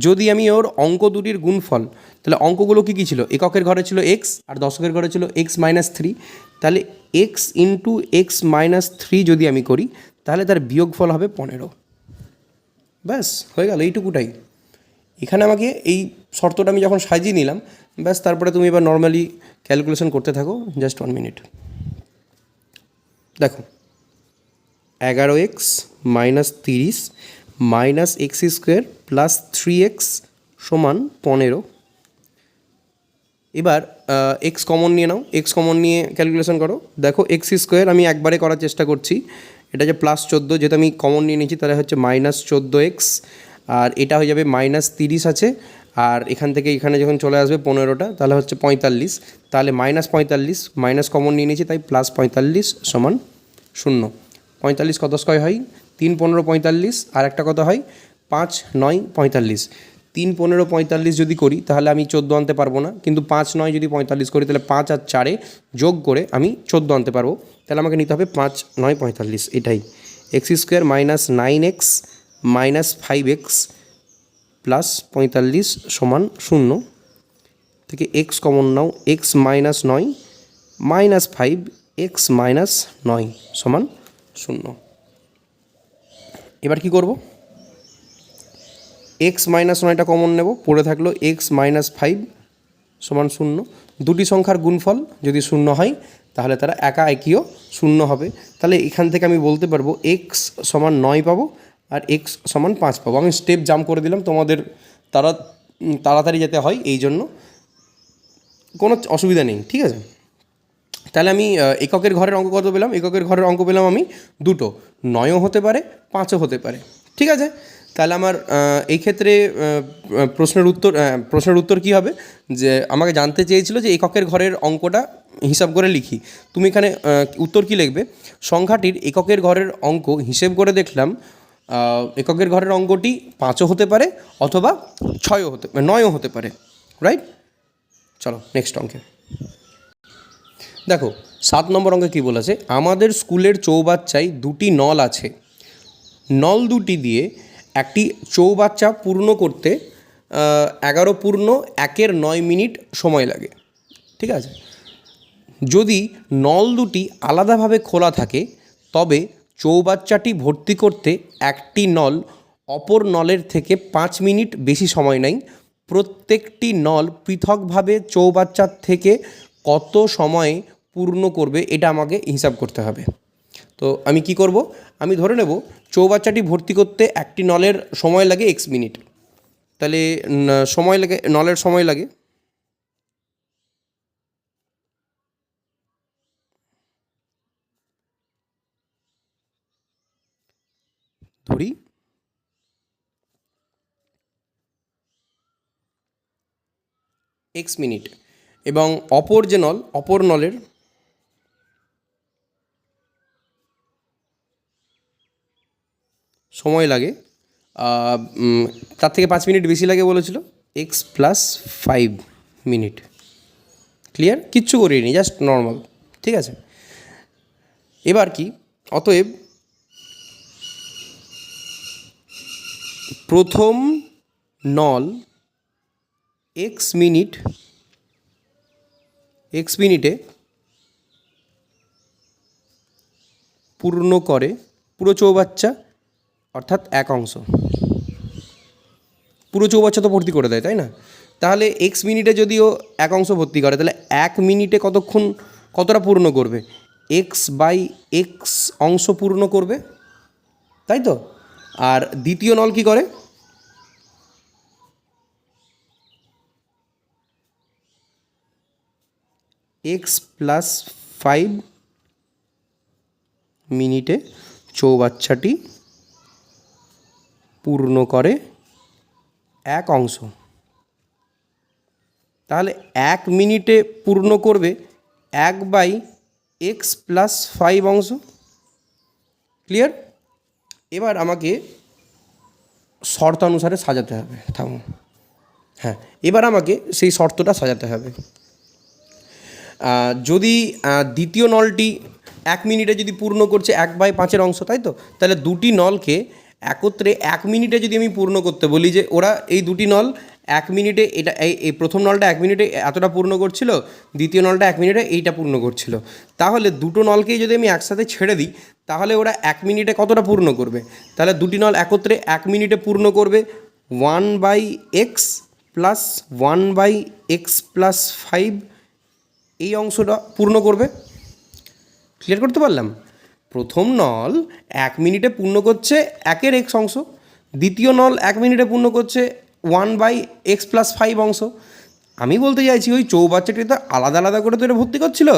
যদি আমি ওর অঙ্ক দুটির গুণফল, তাহলে অঙ্কগুলো কী কী ছিল? এককের ঘরে ছিল এক্স আর দশকের ঘরে ছিল এক্স মাইনাস থ্রি, তাহলে x into x minus three যদি আমি করি তাহলে তার বিয়োগফল হবে 15। ব্যাস হয়ে গেল, এইটুকুটাই। এখানে আমাকে এই শর্তটা আমি যখন সাজিয়ে নিলাম, ব্যাস তারপরে তুমি এবার নর্মালি ক্যালকুলেশন করতে থাকো। Just 1 minute. দেখো 11x minus 30 minus x square plus 3x সমান 15। এবার এক্স কমন নিয়ে নাও, এক্স কমন নিয়ে ক্যালকুলেশন করো। দেখো এক্স স্কোয়ার আমি একবারে করার চেষ্টা করছি, এটা যে প্লাস 14, যেহেতু আমি কমন নিয়ে নিয়েছি তাহলে হচ্ছে মাইনাস 14x, আর এটা হয়ে যাবে মাইনাস 30 আছে, আর এখান থেকে এখানে যখন চলে আসবে 15টা তাহলে হচ্ছে 45, তাহলে মাইনাস 45, মাইনাস কমন নিয়ে নিয়েছি তাই প্লাস 45 সমান 0। 45 কত স্কয় হয়? 3 15 45, আর একটা কত হয় 5 9 45। 3 15 45 যদি করি তাহলে আমি 14 আনতে পারবো না, কিন্তু 5 9 যদি 45 করি তাহলে 5 আর 4 যোগ করে আমি 14 আনতে পারবো। তাহলে আমাকে নিতে হবে 5 9 45, এটাই। X square minus 9x minus 5x plus 45 সমান 0 থেকে এক্স কমন নাও, x minus 9 minus 5 x minus 9 সমান 0। এবার কি করব? এক্স মাইনাস 9টা কমন নেব, পড়ে থাকলো এক্স মাইনাস 5 সমান 0। দুটি সংখ্যার গুণফল যদি 0 হয় তাহলে তারা একা একীয় 0 হবে। তাহলে এখান থেকে আমি বলতে পারবো এক্স সমান 9 পাবো আর এক্স সমান 5 পাবো। আমি স্টেপ জাম্প করে দিলাম তোমাদের তাড়াতাড়ি যেতে হয়, এই জন্য কোনো অসুবিধা নেই, ঠিক আছে? তাহলে আমি এককের ঘরের অঙ্ক কত পেলাম? এককের ঘরের অঙ্ক পেলাম আমি দুটো, 9ও হতে পারে 5ও হতে পারে, ঠিক আছে? তাহলে আমার এই ক্ষেত্রে প্রশ্নের উত্তর কী হবে? যে আমাকে জানতে চেয়েছিল যে এককের ঘরের অঙ্কটা হিসাব করে লিখি। তুমি এখানে উত্তর কী লিখবে? সংখ্যাটির এককের ঘরের অঙ্ক হিসেব করে দেখলাম এককের ঘরের অঙ্কটি 5ও হতে পারে অথবা 9ও হতে পারে, রাইট? চলো নেক্সট অঙ্কে দেখো। 7 নম্বর অঙ্কে কী বলেছে? আমাদের স্কুলের চৌবাচ্চায় দুটি নল আছে, নল দুটি দিয়ে একটি চৌবাচ্চা পূর্ণ করতে 11 পূর্ণ 1/9 মিনিট সময় লাগে, ঠিক আছে? যদি নল দুটি আলাদাভাবে খোলা থাকে তবে চৌবাচ্চাটি ভর্তি করতে একটি নল অপর নলের থেকে 5 মিনিট বেশি সময় নেয়। প্রত্যেকটি নল পৃথকভাবে চৌবাচ্চার থেকে কত সময়ে পূর্ণ করবে এটা আমাকে হিসাব করতে হবে। তো আমি কি করব? আমি ধরে নেব চৌবাচ্চাটি ভর্তি করতে একটি নলের সময় লাগে x মিনিট, তাহলে নলের সময় লাগে ধরি x মিনিট। এবং অপর নলের সময় লাগে তার থেকে 5 মিনিট বেশি লাগে বলেছিল, x+5 মিনিট। ক্লিয়ার? কিচ্ছু করিনি, জাস্ট নর্মাল। ঠিক আছে, এবার কি, অতএব প্রথম নল x মিনিটে পূর্ণ করে পুরো চৌবাচ্চা, অর্থাৎ এক অংশ। পুরো চৌবাচ্চা তো ভর্তি করে দেয়, তাই না? তাহলে এক্স মিনিটে যদিও এক অংশ ভর্তি করে, তাহলে 1 মিনিটে কতটা পূর্ণ করবে? x/x অংশ পূর্ণ করবে, তাই তো? আর দ্বিতীয় নল কি করে? x+5 মিনিটে চৌবাচ্চাটি পূর্ণ করে এক অংশ। তাহলে 1 মিনিটে পূর্ণ করবে 1/x+5 অংশ। ক্লিয়ার? এবার আমাকে শর্তানুসারে সাজাতে হবে। হ্যাঁ, এবার আমাকে সেই শর্তটা সাজাতে হবে। যদি দ্বিতীয় নলটি 1 মিনিটে যদি পূর্ণ করছে 1/5 অংশ, তাই তো? তাহলে দুটি নলকে একত্রে 1 মিনিটে যদি আমি পূর্ণ করতে বলি, যে ওরা এই দুটি নল 1 মিনিটে এই প্রথম নলটা 1 মিনিটে এতটা পূর্ণ করছিল, দ্বিতীয় নলটা 1 মিনিটে এইটা পূর্ণ করছিল, তাহলে দুটো নলকেই যদি আমি একসাথে ছেড়ে দিই, তাহলে ওরা 1 মিনিটে কতটা পূর্ণ করবে? তাহলে দুটি নল একত্রে 1 মিনিটে পূর্ণ করবে 1/x প্লাস 1/x+5 এই অংশটা পূর্ণ করবে। ক্লিয়ার করতে পারলাম? প্রথম নল 1 মিনিটে পূর্ণ করছে 1 x অংশ, দ্বিতীয় নল 1 মিনিটে পূর্ণ করছে 1/x+5 অংশ। আমি বলতে চাইছি ওই চৌবাচ্চাটি তো আলাদা আলাদা করে তো এটা ভর্তি করছিল,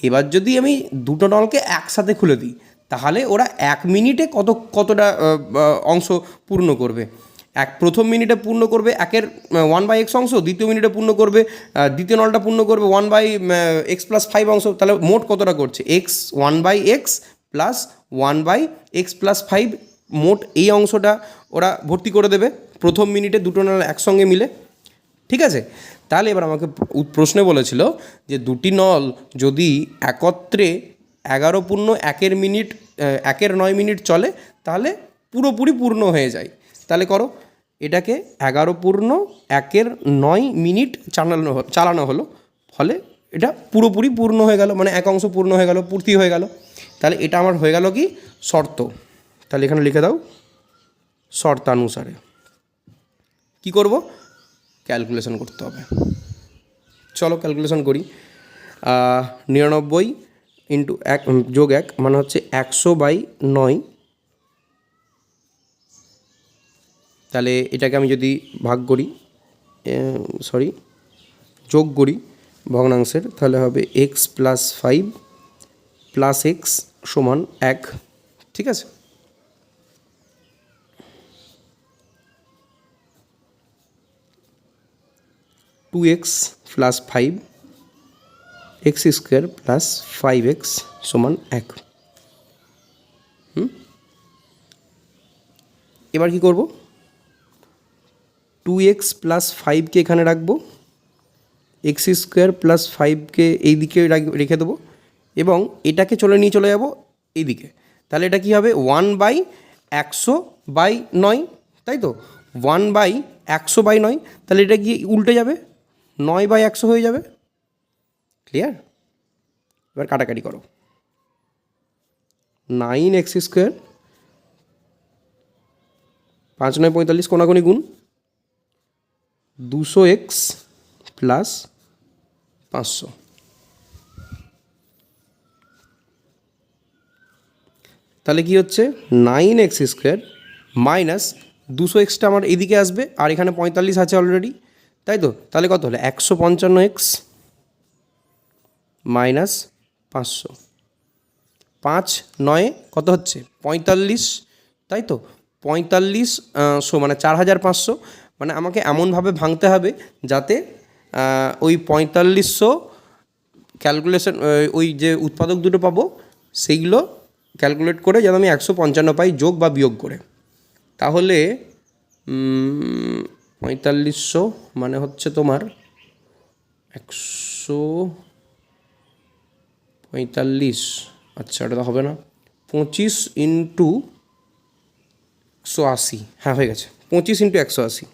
এবার যদি আমি দুটো নলকে একসাথে খুলে দিই, তাহলে ওরা 1 মিনিটে কতটা অংশ পূর্ণ করবে? প্রথম মিনিটে পূর্ণ করবে 1/x অংশ, দ্বিতীয় মিনিটে পূর্ণ করবে, দ্বিতীয় নলটা পূর্ণ করবে 1/x+5 অংশ। তাহলে মোট কতটা করছে? 1/x প্লাস 1/x+5 মোট এই অংশটা ওরা ভর্তি করে দেবে প্রথম মিনিটে দুটো নল একসঙ্গে মিলে। ঠিক আছে, তাহলে এবার আমাকে প্রশ্নে বলেছিল যে দুটি নল যদি একত্রে 11 × 9 চলে, তাহলে পুরোপুরি পূর্ণ হয়ে যায়। তাহলে করো, এটাকে 11 × 9 চালানো হলো, ফলে এটা পুরোপুরি পূর্ণ হয়ে গেল, মানে এক অংশ পূর্ণ হয়ে গেল, পূর্তি হয়ে গেল। তাহলে এটা আমার হয়ে গেল কি? শর্ত। তাহলে এখানে লিখে দাও শর্তানুসারে। কি করব? ক্যালকুলেশন করতে হবে। চলো ক্যালকুলেশন করি। 99 × 1 + 1 মানে হচ্ছে 100/9। তাহলে এটাকে আমি যদি ভাগ করি, যোগ করি ভগ্নাংশের, তাহলে হবে x+5 + x = 1। ঠিক আছে, two x plus 5 x² plus 5x = 1। এবার কি করব? 2x প্লাস 5কে এখানে রাখবো, x² প্লাস 5কে এই দিকে রেখে দেবো, এবং এটাকে নিয়ে চলে যাব এইদিকে। তাহলে এটা কি হবে? 1/100/9, তাই তো? 1/100/9, তাহলে এটা গিয়ে উল্টে যাবে, 9/100 হয়ে যাবে। ক্লিয়ার? এবার কাটাকাটি করো। 9x², 5 9 45, কোনাকুনি গুণ, 200x প্লাস 500। তাহলে কি হচ্ছে? 9x² মাইনাস 200xটা আমার এদিকে আসবে, আর এখানে 45 আছে অলরেডি, তাই তো? তাহলে কত হলো? 155x minus 500। 5 9 কত হচ্ছে? 45, তাই তো? 45 মানে 4500। মানে আমাকে এমনভাবে ভাঙতে হবে যাতে ওই 4500 ক্যালকুলেশন, ওই যে উৎপাদক দুটো পাবো সেইগুলো ক্যালকুলেট করে যেন আমি 155 পাই যোগ বা বিয়োগ করে। তাহলে 4500 মানে হচ্ছে তোমার 145, আচ্ছা এটা তো হবে না, 25 ইন্টু 180, হ্যাঁ হয়ে গেছে, 25 ইন্টু 180,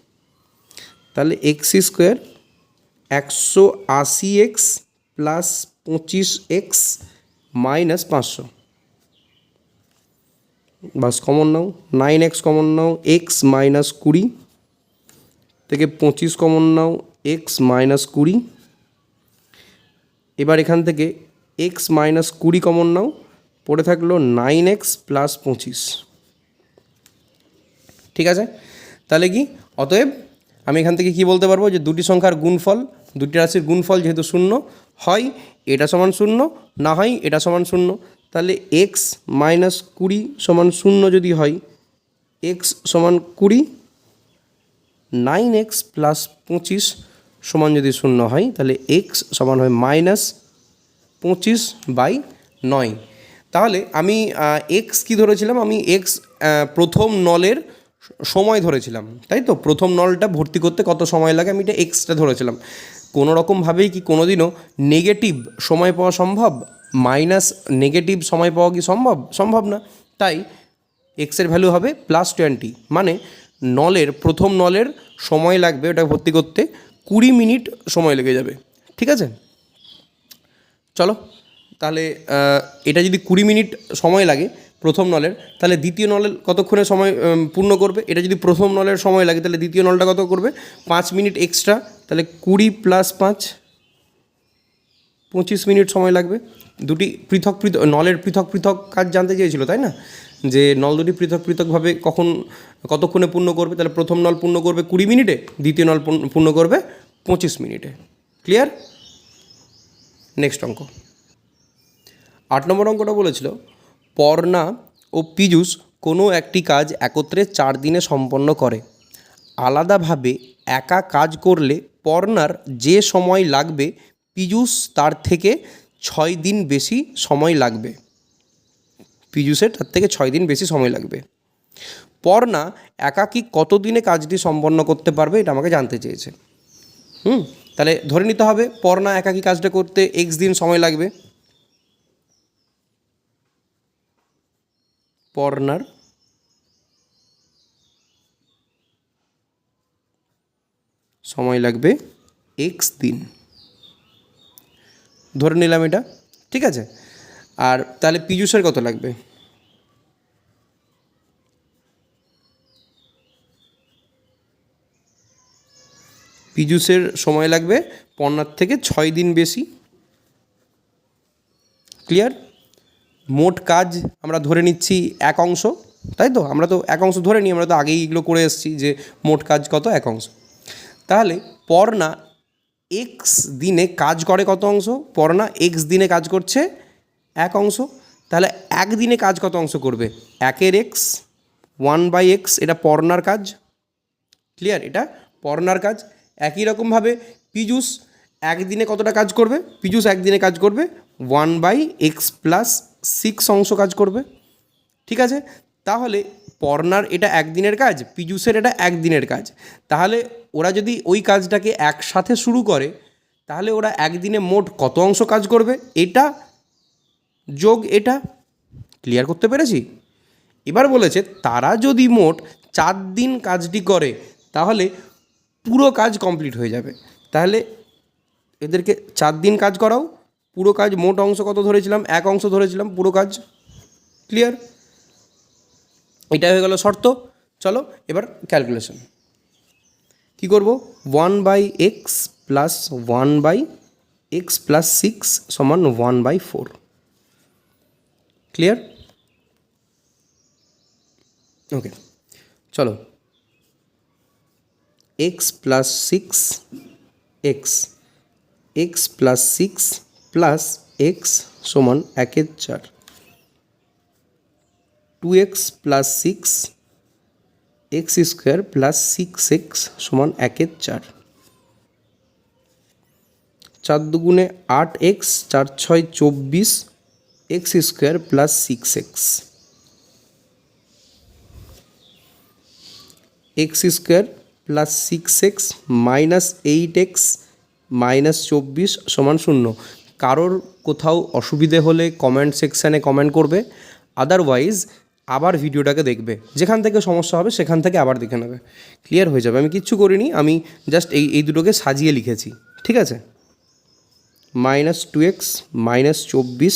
তাহলে x square 180x plus 25x minus 500, বাস কমন নাও, 9x কমন নাও, এক্স মাইনাস 20 থেকে 25 কমন নাও, এক্স মাইনাস 20, এবার এখান থেকে এক্স মাইনাস 20 কমন নাও, পড়ে থাকলো 9x প্লাস 25, ঠিক আছে। তাহলে কি অতএব আমি এখান থেকে কি বলতে পারবো যে দুটি সংখ্যার গুণফল, দুটি রাশির গুণফল যেহেতু শূন্য হয় এটা সমান শূন্য, না হয় এটা সমান শূন্য, তাহলে এক্স মাইনাস 20 সমান শূন্য যদি হয়, এক্স সমান 20, 9x প্লাস 25 সমান যদি শূন্য হয়, তাহলে এক্স সমান হয় মাইনাস 25/9। তাহলে আমি এক্স কী ধরেছিলাম, আমি এক্স প্রথম নলের সময় ধরেছিলাম, তাই তো, প্রথম নলটা ভর্তি করতে কত সময় লাগে আমি এটা এক্সটা ধরেছিলাম। কোনো রকমভাবেই কি কোনো দিনও নেগেটিভ সময় পাওয়া সম্ভব, মাইনাস নেগেটিভ সময় পাওয়া কি সম্ভব? সম্ভব না। তাই এক্সের ভ্যালু হবে +20, মানে নলের প্রথম নলের সময় লাগবে ওটা ভর্তি করতে 20 মিনিট সময় লেগে যাবে, ঠিক আছে। চলো তাহলে এটা যদি 20 মিনিট সময় লাগে প্রথম নলের, তাহলে দ্বিতীয় নলের কতক্ষণে সময় পূর্ণ করবে? এটা যদি প্রথম নলের সময় লাগে তাহলে দ্বিতীয় নলটা কত করবে? 5 মিনিট এক্সট্রা, তাহলে 20 + 5 25 মিনিট সময় লাগবে। দুটি পৃথক পৃথক নলের পৃথক পৃথক কাজ জানতে চেয়েছিল, তাই না, যে নল দুটি পৃথক পৃথকভাবে কতক্ষণে পূর্ণ করবে। তাহলে প্রথম নল পূর্ণ করবে 20 মিনিটে, দ্বিতীয় নল পূর্ণ করবে 25 মিনিটে। ক্লিয়ার? নেক্সট অঙ্ক 8 নম্বর অঙ্কটা বলেছিল পর্ণা ও পীযূষ কোনো একটি কাজ একত্রে 4 দিনে সম্পন্ন করে। আলাদাভাবে একা কাজ করলে পর্ণার যে সময় লাগবে পীযূষ তার থেকে 6 দিন বেশি সময় লাগবে। পীযূষের তার থেকে 6 দিন বেশি সময় লাগবে। পর্ণা একাকী কত দিনে কাজটি সম্পন্ন করতে পারবে এটা আমাকে জানতে চেয়েছে। তাহলে ধরে নিতে হবে পর্ণা একাকী কাজটা করতে এক্স দিন সময় লাগবে। পর্ণার সময় লাগবে এক্স দিন, ধরে নিলাম এটা, ঠিক আছে। আর তাহলে পীযূষের কত লাগবে? পীযূষের সময় লাগবে পর্ণার থেকে 6 দিন বেশি। ক্লিয়ার? মোট কাজ আমরা ধরে নিচ্ছি 1 অংশ, তাই তো, আমরা তো 1 অংশ ধরে নিই, আমরা তো আগেই এগুলো করে এসেছি যে মোট কাজ কত, 1 অংশ। তাহলে পর্ণা এক্স দিনে কাজ করে কত অংশ? পর্ণা এক্স দিনে কাজ করছে 1 অংশ। তাহলে 1 দিনে কাজ কত অংশ করবে? 1-এর এক্স, 1/x, এটা পর্ণার কাজ। ক্লিয়ার? এটা পর্ণার কাজ। একই রকমভাবে পীযূষ 1 দিনে কতটা কাজ করবে? পীযূষ 1 দিনে কাজ করবে 1/x + 6 অংশ কাজ করবে, ঠিক আছে। তাহলে পর্ণার এটা 1 দিনের কাজ, পীযূষের এটা 1 দিনের কাজ। তাহলে ওরা যদি ওই কাজটাকে একসাথে শুরু করে তাহলে ওরা 1 দিনে মোট কত অংশ কাজ করবে? এটা যোগ এটা। ক্লিয়ার করতে পেরেছি? এবার বলেছে তারা যদি মোট 4 দিন কাজটি করে তাহলে পুরো কাজ কমপ্লিট হয়ে যাবে। তাহলে এদেরকে 4 দিন কাজ করাও, পুরো কাজ মোট অংশ কত ধরেছিলাম? 1 অংশ ধরেছিলাম পুরো কাজ। ক্লিয়ার? এটা হয়ে গেল শর্ত। চলো এবার ক্যালকুলেশন কী করব? 1/x + 1/x + 6 সমান 1/4। ক্লিয়ার? ওকে, চলো x + 6 x, x + 6 + x সমান 1/4, 2x + 6 x² + 6x সমান 1/4। 4 দুগুণে 8x, 4 6 24 x square plus 6x, x square plus 6x minus 8x minus 24 সমান 0। কারোর কোথাও অসুবিধে হলে কমেন্ট সেকশানে কমেন্ট করবে, আদারওয়াইজ আবার ভিডিওটাকে দেখবে, যেখান থেকে সমস্যা হবে সেখান থেকে আবার দেখে নেবে, ক্লিয়ার হয়ে যাবে। আমি কিচ্ছু করিনি, আমি জাস্ট এই দুটোকে সাজিয়ে লিখেছি, ঠিক আছে। মাইনাস 2x মাইনাস 24,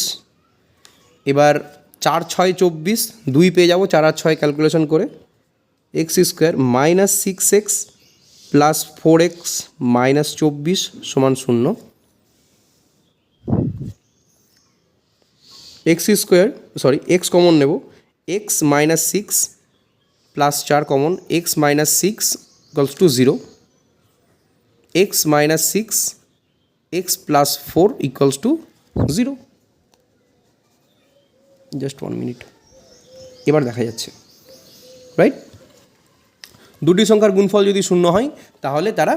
এবার 4 6 24, 2 পেয়ে যাবো 4 আর 6 ক্যালকুলেশন করে, x square minus 6x plus 4x minus 24 সমান 0। এক্স স্কোয়ার এক্স কমন নেব, x minus 6 plus 4 common, x minus 6 equals to 0, x minus 6 x plus 4 equals to 0। Just 1 minute, এবার দেখা যাচ্ছে, right. দুটি সংখ্যার গুণফল যদি শূন্য হয় তাহলে তারা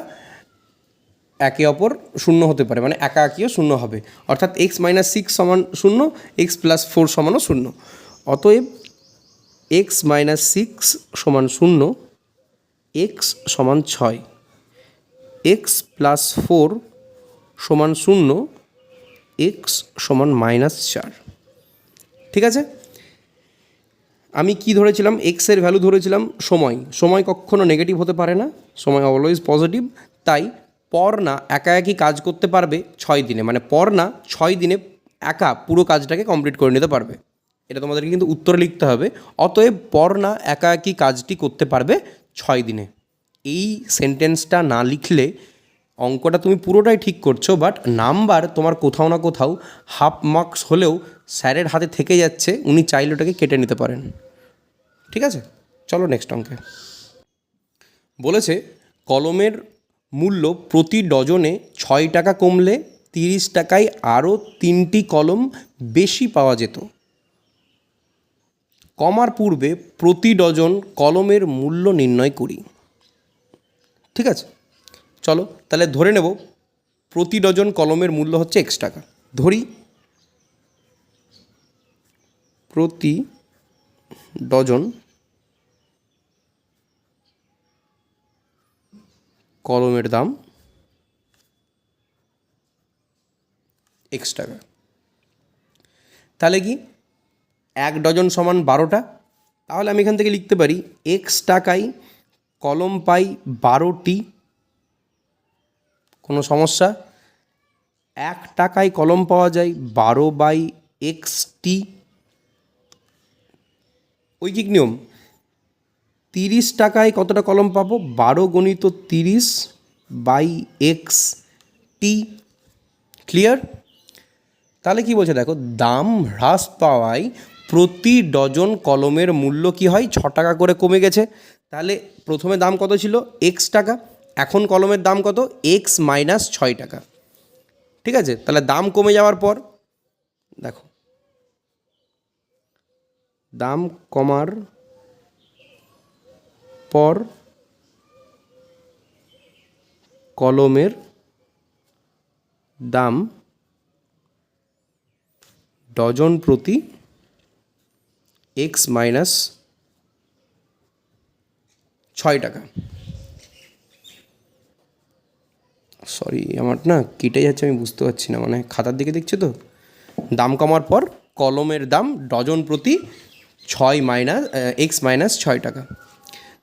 একে অপর শূন্য হতে পারে, মানে একাকিও শূন্য হবে, অর্থাৎ এক্স মাইনাস 6 সমান 0, এক্স প্লাস 4 সমানও 0। অতএব এক্স মাইনাস 6 সমান 0, এক্স সমান 6, এক্স প্লাস 4 সমান 0, এক্স সমান মাইনাস 4। ঠিক আছে, আমি কি ধরেছিলাম, এক্সের ভ্যালু ধরেছিলাম সময় কখনো নেগেটিভ হতে পারে না, সময় অলওয়েজ পজিটিভ। তাই পর না একা একই কাজ করতে পারবে 6 দিনে, মানে পর না 6 দিনে একা পুরো কাজটাকে কমপ্লিট করে নিতে পারবে। এটা তোমাদেরকে কিন্তু উত্তরে লিখতে হবে। অতএব পর না একা একই কাজটি করতে পারবে 6 দিনে। এই সেন্টেন্সটা না লিখলে অঙ্কটা তুমি পুরোটাই ঠিক করছো, বাট নাম্বার তোমার কোথাও না কোথাও হাফ মার্কস হলেও স্যারের হাতে থেকে যাচ্ছে, উনি চাইলে ওটাকে কেটে নিতে পারেন। ঠিক আছে, চলো নেক্সট অঙ্কে। বলেছে কলমের মূল্য প্রতি ডজনে 6 টাকা কমলে 30 টাকায় আরও 3টি কলম বেশি পাওয়া যেত। কমার পূর্বে প্রতি ডজন কলমের মূল্য নির্ণয় করি। ঠিক আছে, চলো তাহলে ধরে নেব প্রতি ডজন কলমের মূল্য হচ্ছে x টাকা। ধরি প্রতি ডজন কলমের দাম x টাকা। তাহলে কি 1 ডজন সমান 12টা, তাহলে আমি এখান থেকে লিখতে পারি x টাকায় কলম পাই 12টি। কোনো সমস্যা? 1 টাকায় কলম পাওয়া যায় 12/x_t। ঐকিক নিয়ম, 30 টাকায় কতটা কলম পাবো? 12 × 30/x_t। ক্লিয়ার? তাহলে কি বলছে দেখো, দাম হ্রাস পাওয়ায় প্রতি ডজন কলমের মূল্য কি হয় 6 টাকা করে কমে গেছে। তাহলে প্রথমে দাম কত ছিল? x টাকা, এখন কলমের দাম কত? x মাইনাস 6 টাকা। ঠিক আছে, তাহলে দাম কমে যাওয়ার পর দেখো, দাম কমার পর কলমের দাম ডজন প্রতি x মাইনাস 6 টাকা। সরি, আমার না কেটে যাচ্ছে, আমি বুঝতে পারছি না, মানে খাতার দিকে দেখছি তো। দাম কমার পর কলমের দাম ডজন প্রতি x মাইনাস 6 টাকা।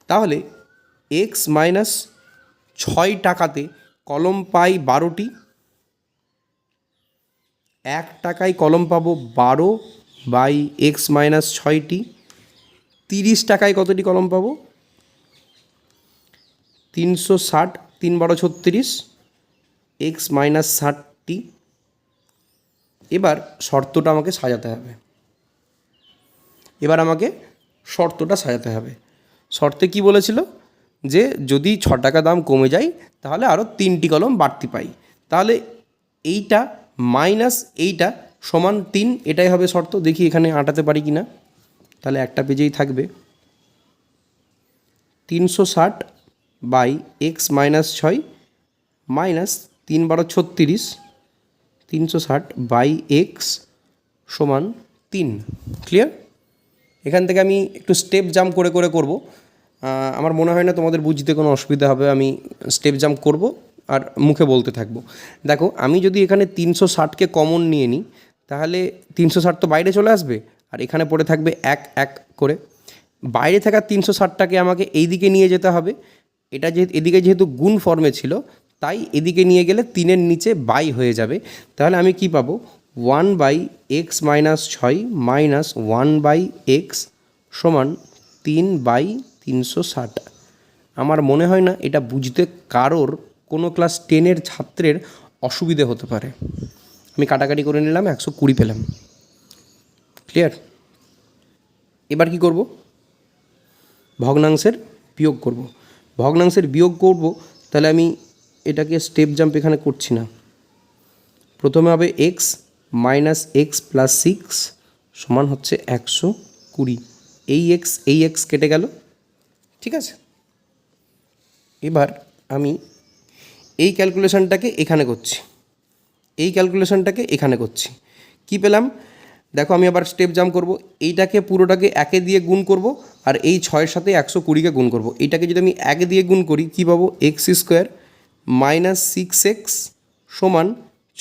তাহলে x মাইনাস 6 টাকাতে কলম পাই 12টি, 1 টাকায় কলম পাবো 12/x মাইনাস 6টি। 30 টাকায় কতটি কলম পাবো? 360, 3 × 12 = 36, x মাইনাস 60টি। এবার শর্তটা আমাকে সাজাতে হবে। শর্তে কি বলেছিল? যে যদি 6 টাকা দাম কমে যায় তাহলে আরও 3টি কলম বাড়তি পাই। তাহলে এইটা মাইনাস এইটা সমান 3, এটাই হবে শর্ত। দেখি এখানে আঁটাতে পারি কি না। তাহলে একটা পেজেই থাকবে 360/x মাইনাস 6 মাইনাস 3 × 12 = 36 360/x সমান 3। ক্লিয়ার? এখান থেকে আমি একটু স্টেপ জাম্প করে করে করব। আমার মনে হয় না তোমাদের বুঝতে কোনো অসুবিধা হবে। আমি স্টেপ জাম্প করব আর মুখে বলতে থাকবো। দেখো, আমি যদি এখানে 360কে কমন নিয়ে নিই, তাহলে 360 তো বাইরে চলে আসবে, আর এখানে পড়ে থাকবে 1 1 করে। বাইরে থাকা 360টাকে আমাকে এই দিকে নিয়ে যেতে হবে। এটা এদিকে যেহেতু গুণ ফর্মে ছিল, তাই এদিকে নিয়ে গেলে 3-এর নিচে বাই হয়ে যাবে। তাহলে আমি কি পাবো? 1/x-6 মাইনাস 1/x সমান 3/360। আমার মনে হয় না এটা বুঝতে কারোর কোনো ক্লাস 10-এর ছাত্রের অসুবিধে হতে পারে। আমি কাটাকাটি করে নিলাম, 120 পেলাম। ক্লিয়ার? এবার কি করব? ভগ্নাংশের বিয়োগ করব। ভগ্নাংশের বিয়োগ করব, তাহলে আমি এটাকে স্টেপ জাম্প এখানে করছি না। প্রথমে হবে x মাইনাস x প্লাস 6 সমান হচ্ছে 120। এই x কেটে গেল। ঠিক আছে? এবার আমি এই ক্যালকুলেশনটাকে এখানে করছি, এই ক্যালকুলেশনটাকে এখানে করছি। কি পেলাম? দেখো, আমি আবার স্টেপ জাম্প করব। এইটাকে পুরোটাকে 1 দিয়ে গুণ করব, আর এই 6-এর সাথে 120কে গুণ করব। এইটাকে যদি আমি 1 দিয়ে গুণ করি, কী পাবো? x² মাইনাস 6x সমান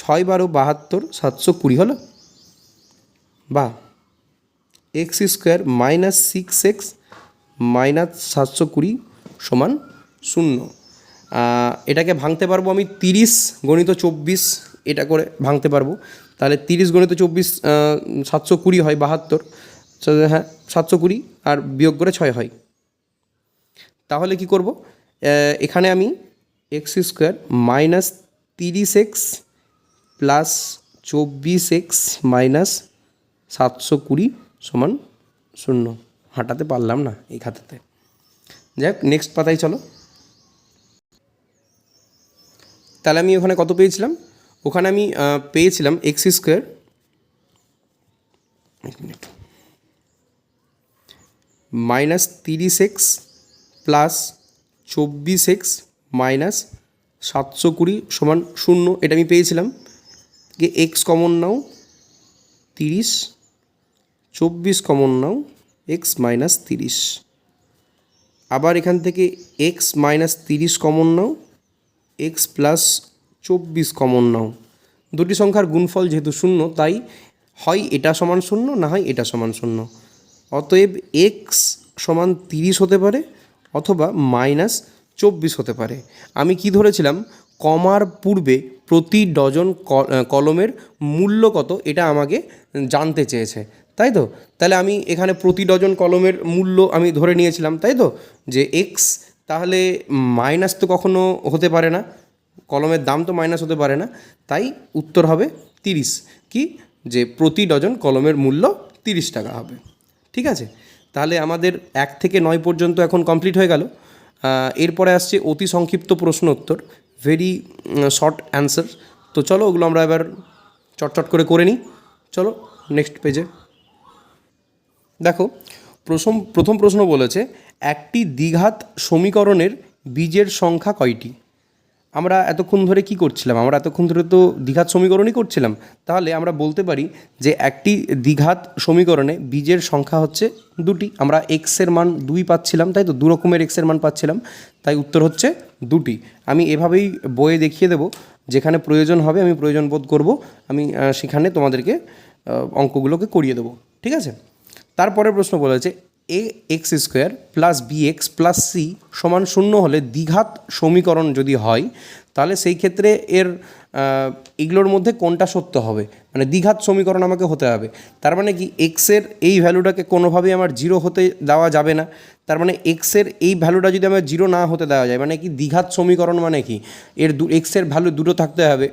6 × 12 = 720 হলো। বা x² মাইনাস 6x মাইনাস 720 সমান 0। এটাকে ভাঙতে পারবো আমি 30 × 24 এটা করে ভাঙতে পারবো। তাহলে 30 × 24 720 হয় 72। হ্যাঁ, 720 আর বিয়োগ করে 6 হয়। তাহলে কি করব? এখানে আমি x² minus 30x plus 24x minus 720 সমান 0। হাঁটাতে পারলাম না এই খাতাতে। যাই হোক, নেক্সট পাতায় চলো। তাহলে আমি ওখানে কত পেয়েছিলাম? ওখানে আমি পেয়েছিলাম x² minus 30x plus 24x minus 720 সমান 0। এটা আমি পেয়েছিলাম। x কমন নাও 30, 24 কমন নাও x মাইনাস 30। আবার এখান থেকে x মাইনাস 30 কমন নাও, x প্লাস 24 কমন নাও। দুটি সংখ্যার গুণফল যেহেতু 0, তাই হয় এটা সমান 0, না হয় এটা সমান 0। অতএব x সমান 30 হতে পারে অথবা মাইনাস 24 হতে পারে। আমি কি ধরেছিলাম? কমার পূর্বে প্রতি ডজন কলমের মূল্য কত, এটা আমাকে জানতে চেয়েছে, তাই তো? তাহলে আমি এখানে প্রতি ডজন কলমের মূল্য আমি ধরে নিয়েছিলাম, তাই তো? যে x, তাহলে মাইনাস তো কখনো হতে পারে না, কলমের দাম তো মাইনাস হতে পারে না, তাই উত্তর হবে 30। কি? যে প্রতি ডজন কলমের মূল্য 30 টাকা হবে। ঠিক আছে? তাহলে আমাদের 1 থেকে 9 পর্যন্ত এখন কমপ্লিট হয়ে গেল। এরপরে আসছে অতি সংক্ষিপ্ত প্রশ্ন উত্তর, ভেরি শর্ট অ্যান্সার। তো চলো, ওগুলো আমরা এবার চটচট করে নিই। চলো নেক্সট পেজে। দেখো, প্রথম প্রশ্ন বলেছে, একটি দ্বিঘাত সমীকরণের বীজের সংখ্যা কয়টি? আমরা এতক্ষণ ধরে কি করছিলাম? আমরা এতক্ষণ ধরে তো দ্বিঘাত সমীকরণই করছিলাম। তাহলে আমরা বলতে পারি যে একটি দ্বিঘাত সমীকরণে বীজের সংখ্যা হচ্ছে 2টি। আমরা এক্সের মান 2 পাচ্ছিলাম, তাই তো? 2 রকমের এক্সের মান পাচ্ছিলাম, তাই উত্তর হচ্ছে 2টি। আমি এভাবেই বইয়ে দেখিয়ে দেবো, যেখানে প্রয়োজন হবে আমি প্রয়োজন বোধ করব, আমি সেখানে তোমাদেরকে অঙ্কগুলোকে করিয়ে দেবো। ঠিক আছে? তারপরের প্রশ্ন বলেছে, ax² plus bx plus c সমান 0 হলে দ্বিঘাত সমীকরণ যদি হয়, তাহলে সেই ক্ষেত্রে এগুলোর মধ্যে কোনটা সত্য হবে? মানে দ্বিঘাত সমীকরণ আমাকে হতে হবে। তার মানে কি, এক্সের এই ভ্যালুটাকে কোনোভাবেই আমার 0 হতে দেওয়া যাবে না। তার মানে এক্সের এই ভ্যালুটা যদি আমার 0 না হতে দেওয়া যায়, মানে কি দ্বিঘাত সমীকরণ মানে কি, এর এক্সের ভ্যালু দুটো থাকতে হবে।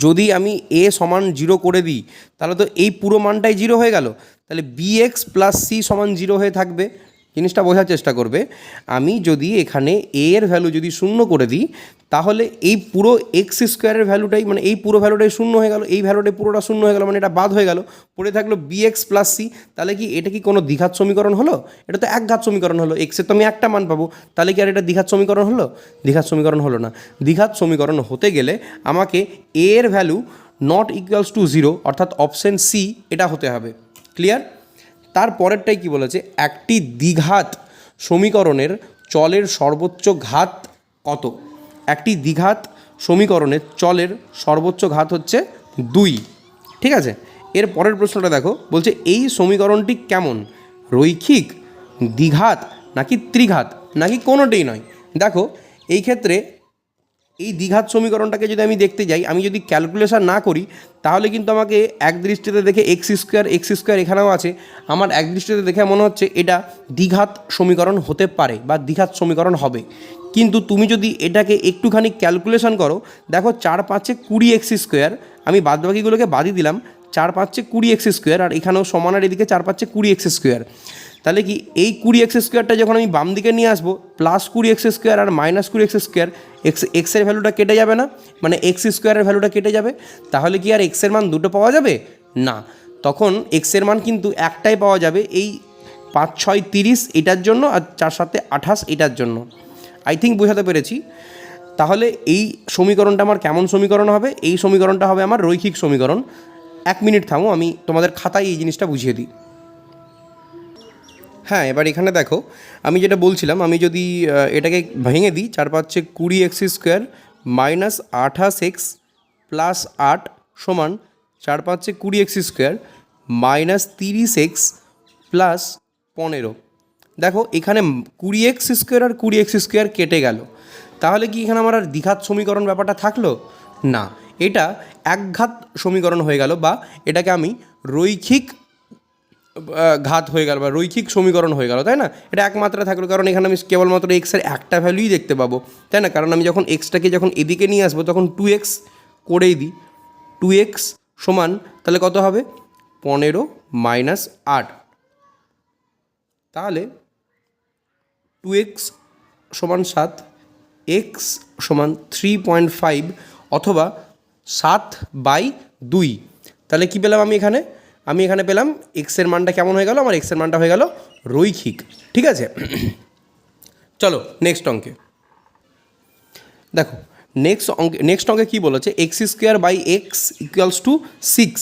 যদি আমি a সমান 0 করে দিই, তাহলে তো এই পুরো মানটাই 0 হয়ে গেল। তাহলে bx প্লাস c সমান 0 হয়ে থাকবে। জিনিসটা বোঝার চেষ্টা করবে। আমি যদি এখানে a এর ভ্যালু যদি 0 করে দিই, তাহলে এই পুরো এক্স স্কোয়ারের ভ্যালুটাই মানে এই পুরো ভ্যালুটাই শূন্য হয়ে গেল, এই ভ্যালুটাই পুরোটা শূন্য হয়ে গেল, মানে এটা বাদ হয়ে গেল, পড়ে থাকলো বি এক্স প্লাস সি। তাহলে কি এটা কি কোনো দ্বিঘাত সমীকরণ হলো? এটা তো একঘাত সমীকরণ হলো, এক্সের তো আমি একটা মান পাবো, তাহলে কি আর এটা দ্বিঘাত সমীকরণ হলো? দ্বিঘাত সমীকরণ হলো না। দ্বিঘাত সমীকরণ হতে গেলে আমাকে এ এর ভ্যালু নট ইকুয়ালস টু 0 অর্থাৎ অপশন সি এটা হতে হবে। ক্লিয়ার? তারপরেরটাই কি বলেছে, একটি দ্বিঘাত সমীকরণের চলের সর্বোচ্চ ঘাত কত? একটি দ্বিঘাত সমীকরণের চলের সর্বোচ্চ ঘাত হচ্ছে 2। ঠিক আছে, এর পরের প্রশ্নটা দেখো, বলছে এই সমীকরণটি কেমন, রৈখিক, দ্বিঘাত নাকি ত্রিঘাত নাকি কোনোটাই নয়? দেখো এই ক্ষেত্রে এই দ্বিঘাত সমীকরণটাকে যদি আমি দেখতে যাই, আমি যদি ক্যালকুলেশন না করি তাহলে কিন্তু আমাকে এক দৃষ্টিতে দেখে এক্স স্কোয়ার এখানেও আছে, আমার এক দৃষ্টিতে দেখে মনে হচ্ছে এটা দ্বিঘাত সমীকরণ হতে পারে বা দ্বিঘাত সমীকরণ হবে। কিন্তু তুমি যদি এটাকে একটুখানি ক্যালকুলেশন করো, দেখো 4 5 20 এক্স স্কোয়ার, আমি বাদবাকিগুলোকে বাদই দিলাম, 4 5 20 এক্স স্কোয়ার, আর এখানেও সমান, আর এদিকে 4 5 20 এক্স স্কোয়ার। তাহলে কি এই 20 এক্স স্কোয়ারটা যখন আমি বাম দিকে নিয়ে আসবো, প্লাস 20 এক্স স্কোয়ার আর মাইনাস 20 এক্স স্কোয়ার, এক্সের ভ্যালুটা কেটে যাবে না, মানে এক্স স্কোয়ারের ভ্যালুটা কেটে যাবে, তাহলে কি আর এক্সের মান দুটো পাওয়া যাবে না? তখন এক্সের মান কিন্তু একটাই পাওয়া যাবে, এই 5 6 30 এটার জন্য আর 4 7 28 এটার জন্য। আই থিঙ্ক বোঝাতে পেরেছি। তাহলে এই সমীকরণটা আমার কেমন সমীকরণ হবে? এই সমীকরণটা হবে আমার রৈখিক সমীকরণ। 1 মিনিট থামো, আমি তোমাদের খাতায় এই জিনিসটা বুঝিয়ে দিই। হ্যাঁ, এবার এখানে দেখো আমি যেটা বলছিলাম, আমি যদি এটাকে ভেঙে দিই, 4 5 20 x square minus 28 x plus 8 সমান 4 5 20 x square minus 30 x plus 15। দেখো এখানে 20 এক্স স্কোয়ার আর 20 এক্স স্কোয়ার কেটে গেল, তাহলে কি এখানে আমার আর দ্বিঘাত সমীকরণ ব্যাপারটা থাকলো না, এটা একঘাত সমীকরণ হয়ে গেল, বা এটাকে আমি রৈখিক ঘাত হয়ে গেল বা রৈখিক সমীকরণ হয়ে গেল, তাই না? এটা একমাত্রা থাকলো, কারণ এখানে আমি কেবলমাত্র এক্সের একটা ভ্যালুই দেখতে পাবো, তাই না? কারণ আমি যখন এক্সটাকে যখন এদিকে নিয়ে আসবো তখন 2x করেই দিই, 2x সমান তাহলে কত হবে 15 মাইনাস 8, তাহলে 2x সমান 7, x সমান 3.5 অথবা 7/2। তাহলে কী পেলাম আমি এখানে পেলাম এক্সের মানটা কেমন হয়ে গেল, আমার এক্সের মানটা হয়ে গেল রৈখিক। ঠিক আছে, চলো নেক্সট অঙ্কে দেখো। নেক্সট অঙ্কে কী বলেছে, x square by x equals to 6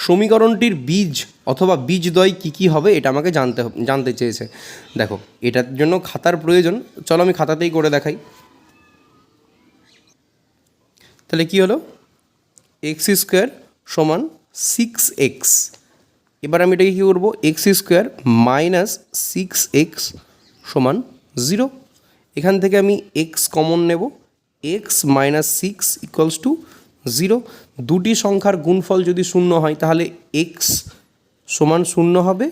সমীকরণটির বীজ অথবা বীজদ্বয় কী কী হবে এটা আমাকে জানতে চেয়েছে। দেখো এটার জন্য খাতার প্রয়োজন, চলো আমি খাতাতেই করে দেখাই। তাহলে কী হলো, এক্স স্কোয়ার সমান 6x, এবার আমি এটাকে কী করবো, এক্স স্কোয়ার মাইনাস 6x সমান 0, এখান থেকে আমি এক্স কমন নেব, এক্স মাইনাস 6 ইকুয়ালস টু 0। দুটি সংখ্যার গুণফল যদি শূন্য হয় তাহলে এক্স সমান 0 হবে,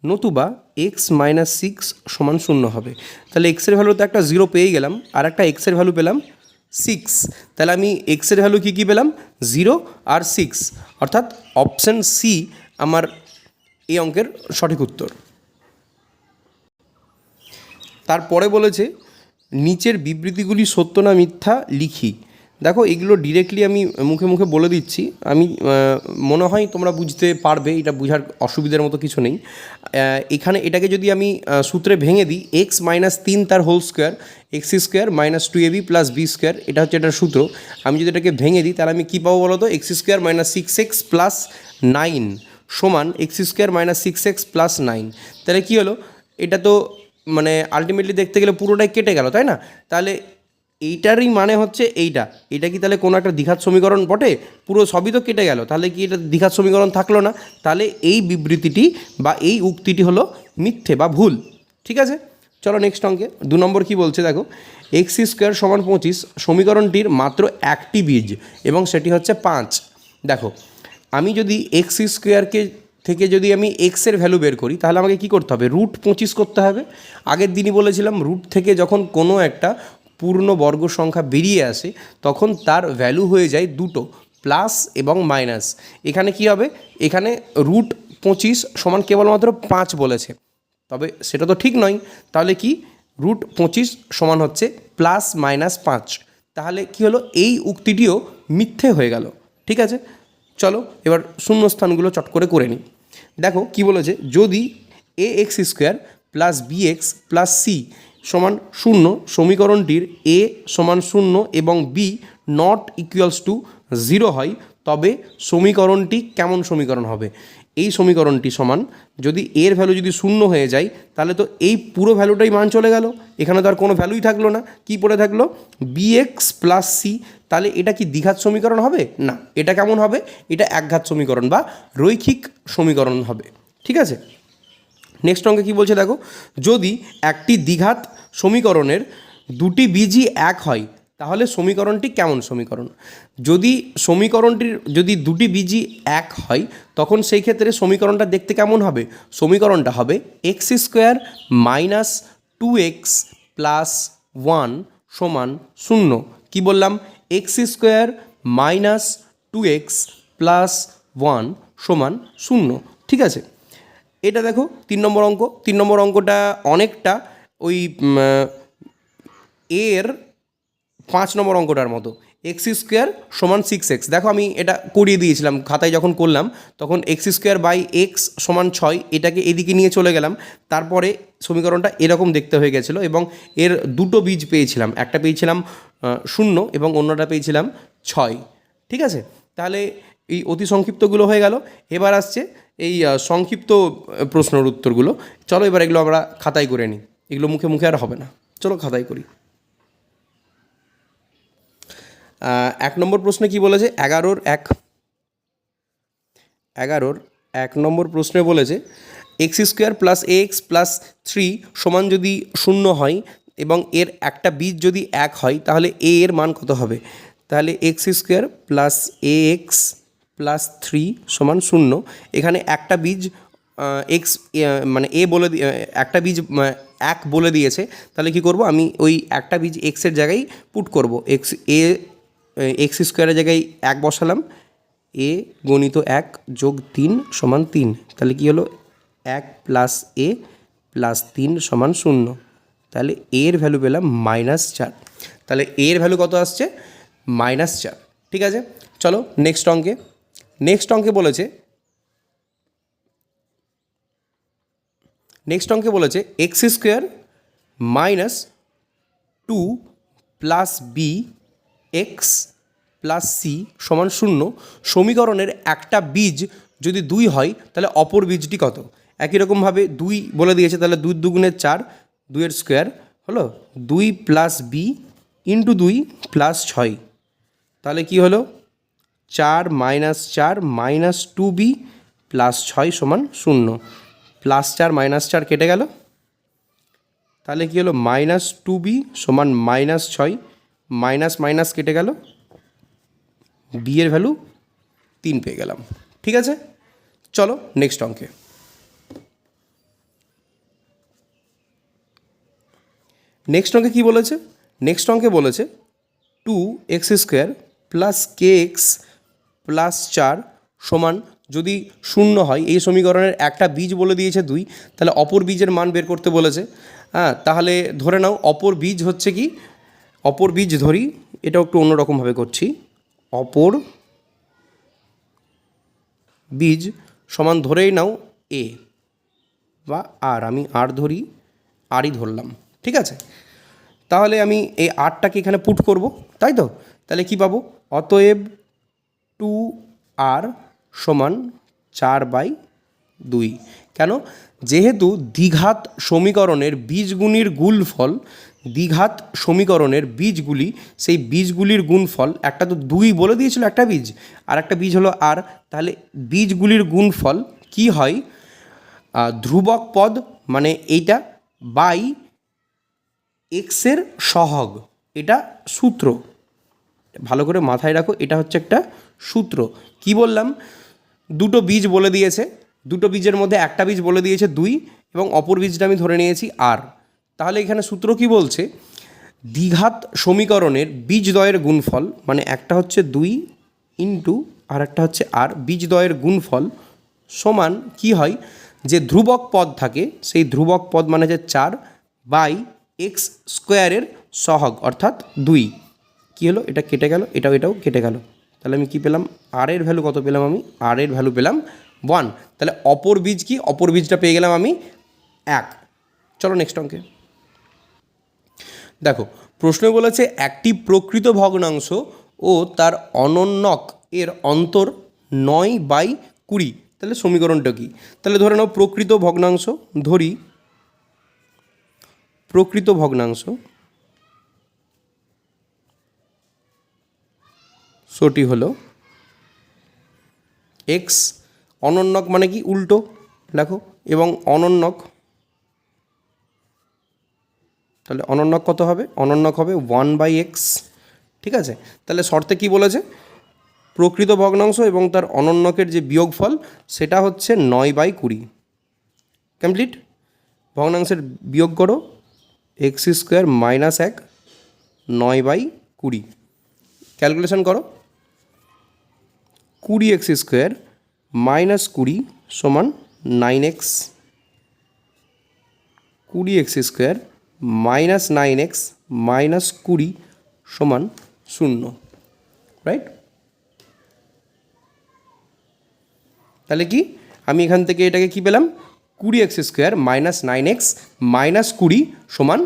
নতুবা এক্স মাইনাস 6 সমান 0 হবে। তাহলে এক্সের ভ্যালুতে একটা 0 পেয়ে গেলাম, আর একটা এক্সের ভ্যালু পেলাম 6, তাহলে আমি এক্সের ভ্যালু কী পেলাম 0 আর 6, অর্থাৎ অপশান সি আমার এই অঙ্কের সঠিক উত্তর। তারপরে বলেছে নিচের বিবৃতিগুলি সত্য না মিথ্যা লিখি। দেখো এগুলো ডিরেক্টলি আমি মুখে মুখে বলে দিচ্ছি, আমি মনে হয় তোমরা বুঝতে পারবে, এটা বোঝার অসুবিধার মতো কিছু নেই। এখানে এটাকে যদি আমি সূত্রে ভেঙে দিই, এক্স মাইনাস 3 তার whole square, x square minus 2ab plus B square, এটা হচ্ছে এটার সূত্র। আমি যদি এটাকে ভেঙে দিই তাহলে আমি কী পাবো বলো তো, x square minus 6x plus 9 সমান x square minus 6x plus 9। তাহলে কী হলো, এটা তো মানে আলটিমেটলি দেখতে গেলে পুরোটাই কেটে গেল, তাই না? তাহলে এইটারই মানে হচ্ছে এইটা কি তাহলে কোনো একটা দ্বিঘাত সমীকরণ বটে? পুরো সবই তো কেটে গেল, তাহলে কি এটা দ্বিঘাত সমীকরণ থাকলো না? তাহলে এই বিবৃতিটি বা এই উক্তিটি হলো মিথ্যে বা ভুল। ঠিক আছে, চলো নেক্সট অঙ্কে 2 নম্বর কী বলছে দেখো, এক্স স্কোয়ার সমান 25 সমীকরণটির মাত্র একটি বীজ এবং সেটি হচ্ছে 5। দেখো আমি যদি এক্স স্কোয়ারকে থেকে যদি আমি এক্সের ভ্যালু বের করি তাহলে আমাকে কী করতে হবে, রুট 25 করতে হবে। আগের দিনই বলেছিলাম রুট থেকে যখন কোনো একটা পূর্ণ বর্গ সংখ্যা বেরিয়ে আসে তখন তার ভ্যালু হয়ে যায় দুটো, প্লাস এবং মাইনাস। এখানে কি হবে, এখানে রুট 25 সমান কেবলমাত্র 5 বলেছে, তবে সেটা তো ঠিক নয়। তাহলে কি রুট 25 সমান হচ্ছে প্লাস মাইনাস 5, তাহলে কি হলো, এই উক্তিটিও মিথ্যে হয়ে গেল। ঠিক আছে, চলো এবার শূন্যস্থানগুলো চট করে করে নিই। দেখো কি বলেছে, যদি a x square plus b x plus c সমান শূন্য সমীকরণটির এ সমান শূন্য এবং b not equals to zero হয়, তবে সমীকরণটি কেমন সমীকরণ হবে? এই সমীকরণটি সমান, যদি এর ভ্যালু যদি শূন্য হয়ে যায় তাহলে তো এই পুরো ভ্যালুটাই মান চলে গেল, এখানে তো আর কোনো ভ্যালুই থাকলো না। কি পড়ে থাকলো? B x plus C. তাহলে এটা কি দ্বিঘাত সমীকরণ হবে? না। এটা কেমন হবে? এটা একঘাত সমীকরণ বা রৈখিক সমীকরণ হবে। ঠিক আছে, নেক্সট অঙ্কে কী বলছে দেখো, যদি একটি দ্বিঘাত সমীকরণের দুটি বীজই এক হয় তাহলে সমীকরণটি কেমন সমীকরণ? যদি সমীকরণটির যদি দুটি বীজই এক হয় তখন সেই ক্ষেত্রে সমীকরণটা দেখতে কেমন হবে? সমীকরণটা হবে x square minus two x plus one সমান শূন্য। কী বললাম? X square minus two x plus one সমান শূন্য। ঠিক আছে, এটা দেখো 3 নম্বর অঙ্ক। 3 নম্বর অঙ্কটা অনেকটা ওই এর 5 নম্বর অঙ্কটার মতো, এক্স স্কোয়ার সমান 6x। দেখো আমি এটা করিয়ে দিয়েছিলাম খাতায়, যখন করলাম তখন এক্স স্কোয়ার বাই এক্স সমান 6, এটাকে এদিকে নিয়ে চলে গেলাম, তারপরে সমীকরণটা এরকম দেখতে হয়ে গেছিলো এবং এর দুটো বীজ পেয়েছিলাম, একটা পেয়েছিলাম 0 এবং অন্যটা পেয়েছিলাম 6। ঠিক আছে, তাহলে এই অতি সংক্ষিপ্তগুলো হয়ে গেল। এবার আসছে এই সংক্ষিপ্ত প্রশ্নের উত্তরগুলো। চলো এবার এগুলো আমরা খাতায় করে নিই, এগুলো মুখে মুখে আর হবে না, চলো খাতায় করি। 1 নম্বর প্রশ্নে কি বলেছে? 11-1 নম্বর প্রশ্নে বলেছে এক্স স্কোয়ার প্লাস এ এক্স প্লাস 3 সমান যদি শূন্য হয় এবং এর একটা বীজ যদি এক হয় তাহলে এ এর মান কত হবে? তাহলে এক্স স্কোয়ার প্লাস এ এক্স প্লাস 3 সমান শূন্য। এখানে একটা বীজ এক্স মানে এ বলে একটা বীজ এক বলে দিয়েছে, তাহলে কি করব, আমি ওই একটা বীজ এক্সের জায়গায় পুট করব। এক্স স্কোয়ারের জায়গায় 1 বসালাম, এ গণিত 1 যোগ 3 সমান 3। তাহলে কি হলো, 1 প্লাস এ প্লাস 3 সমান 0। তাহলে এর ভ্যালু পেলাম -4। তাহলে এর ভ্যালু কত আসছে? -4। ঠিক আছে, চলো নেক্সট অঙ্কে বলেছে x square minus 2 plus b x plus c সমান 0। সমীকরণের একটা বীজ যদি 2 হয় তাহলে অপর বীজটি কত? একই রকমভাবে 2 বলে দিয়েছে, তাহলে 2 দুগুণে 4, 2 এর স্কোয়ার হলো 2 প্লাস বি ইন্টু 2 প্লাস 6। তাহলে কি হলো, 4 মাইনাস 4 মাইনাস 2b প্লাস 6 সমান 0। +4 -4 কেটে গেল, তাহলে কি হলো, -2b সমান -6, মাইনাস মাইনাস কেটে গেল, বি এর ভ্যালু 3 পেয়ে গেলাম। ঠিক আছে, চলো নেক্সট অঙ্কে। কি বলেছে? নেক্সট অঙ্কে বলেছে 2x² প্লাস kx প্লাস 4 সমান যদি শূন্য হয়, এই সমীকরণের একটা বীজ বলে দিয়েছে 2, তাহলে অপর বীজের মান বের করতে বলেছে। হ্যাঁ, তাহলে ধরে নাও অপর বীজ হচ্ছে কি, অপর বীজ ধরি, এটাও একটু অন্যরকমভাবে করছি। অপর বীজ সমান ধরেই নাও এ বা আর, আমি আর ধরি, আরই ধরলাম। ঠিক আছে, তাহলে আমি এই আরটাকে এখানে পুট করব, তাই তো? তাহলে কি পাবো? অতএব 2r সমান 4/2। কেন? যেহেতু দ্বিঘাত সমীকরণের বীজগুলির গুণফল, দ্বিঘাত সমীকরণের বীজগুলি, সেই বীজগুলির গুণফল, একটা তো 2 বলে দিয়েছিল একটা বীজ, আর একটা বীজ হলো আর, তাহলে বীজগুলির গুণফল কি হয়? ধ্রুবক পদ, মানে এইটা বাই এক্সের সহগ। এটা সূত্র, ভালো করে মাথায় রাখো, এটা হচ্ছে একটা সূত্র। কি বললাম? দুটো বীজ বলে দিয়েছে, দুটো বীজের মধ্যে একটা বীজ বলে দিয়েছে 2 এবং অপর বীজটা আমি ধরে নিয়েছি আর। তাহলে এখানে সূত্র কি বলছে? দ্বিঘাত সমীকরণের বীজদ্বয়ের গুণফল, মানে একটা হচ্ছে 2 ইন্টু আর একটা হচ্ছে আর, বীজদ্বয়ের গুণফল সমান কি হয়? যে ধ্রুবক পদ থাকে, সেই ধ্রুবক পদ মানে যে 4 বাই এক্স স্কোয়ারের সহগ অর্থাৎ 2। কী হলো, এটা কেটে গেল, এটাও কেটে গেল, তাহলে আমি কী পেলাম, আর এর ভ্যালু কত পেলাম, আমি আর এর ভ্যালু পেলাম 1। তাহলে অপর বীজ কি, অপর বীজটা পেয়ে গেলাম আমি 1। চলো নেক্সট অঙ্কে দেখো। প্রশ্নে বলেছে একটি প্রকৃত ভগ্নাংশ ও তার অনন্যক এর অন্তর 9/20। তাহলে সমীকরণটা কি, তাহলে ধরে নাও প্রকৃত ভগ্নাংশ, ধরি প্রকৃত ভগ্নাংশ, সেটি হলো এক্স, অনন্যক মানে কি উল্টো লেখো, এবং অনন্যক, তাহলে অনন্যক কত হবে, অনন্যক হবে 1/x। ঠিক আছে, তাহলে শর্তে কি বলেছে, প্রকৃত ভগ্নাংশ এবং তার অনন্যকের যে বিয়োগফল সেটা হচ্ছে 9/20। কমপ্লিট। ভগ্নাংশের বিয়োগ করো, x² - 1 9/20। ক্যালকুলেশন করো, 20x² - 20 সমান 9x, 20x² - 9x - 20 সমান 0, রাইট। তাহলে কি, আমি এখান থেকে এটাকে কি পেলাম, 20x² - 9x - 20 সমান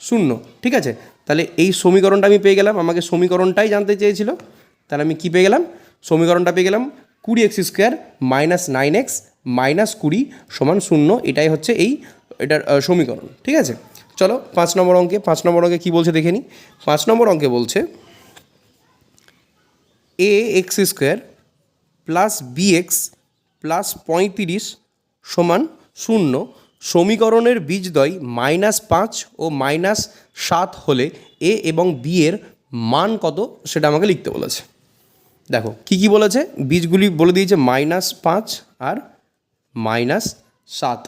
0। ঠিক আছে, তাহলে এই সমীকরণটা আমি পেয়ে গেলাম, আমাকে সমীকরণটাই জানতে চেয়েছিল, তাহলে আমি কি পেয়ে গেলাম, সমীকরণটা পেয়ে গেলাম 20x² - 9x - 20 সমান 0। এটাই হচ্ছে এটার সমীকরণ। ঠিক আছে, চলো 5 নম্বর অঙ্কে। 5 নম্বর অঙ্কে কী বলছে দেখে নিই। 5 নম্বর অঙ্কে বলছে ax² + bx + 35 সমান 0। সমীকরণের বীজদ্বয় -5 ও -7 হলে এ এবং বি এর মান কত সেটা আমাকে লিখতে বলেছে। দেখো কি কি বলেছে, বীজগুলি বলে দিয়েছে -5 আর -7।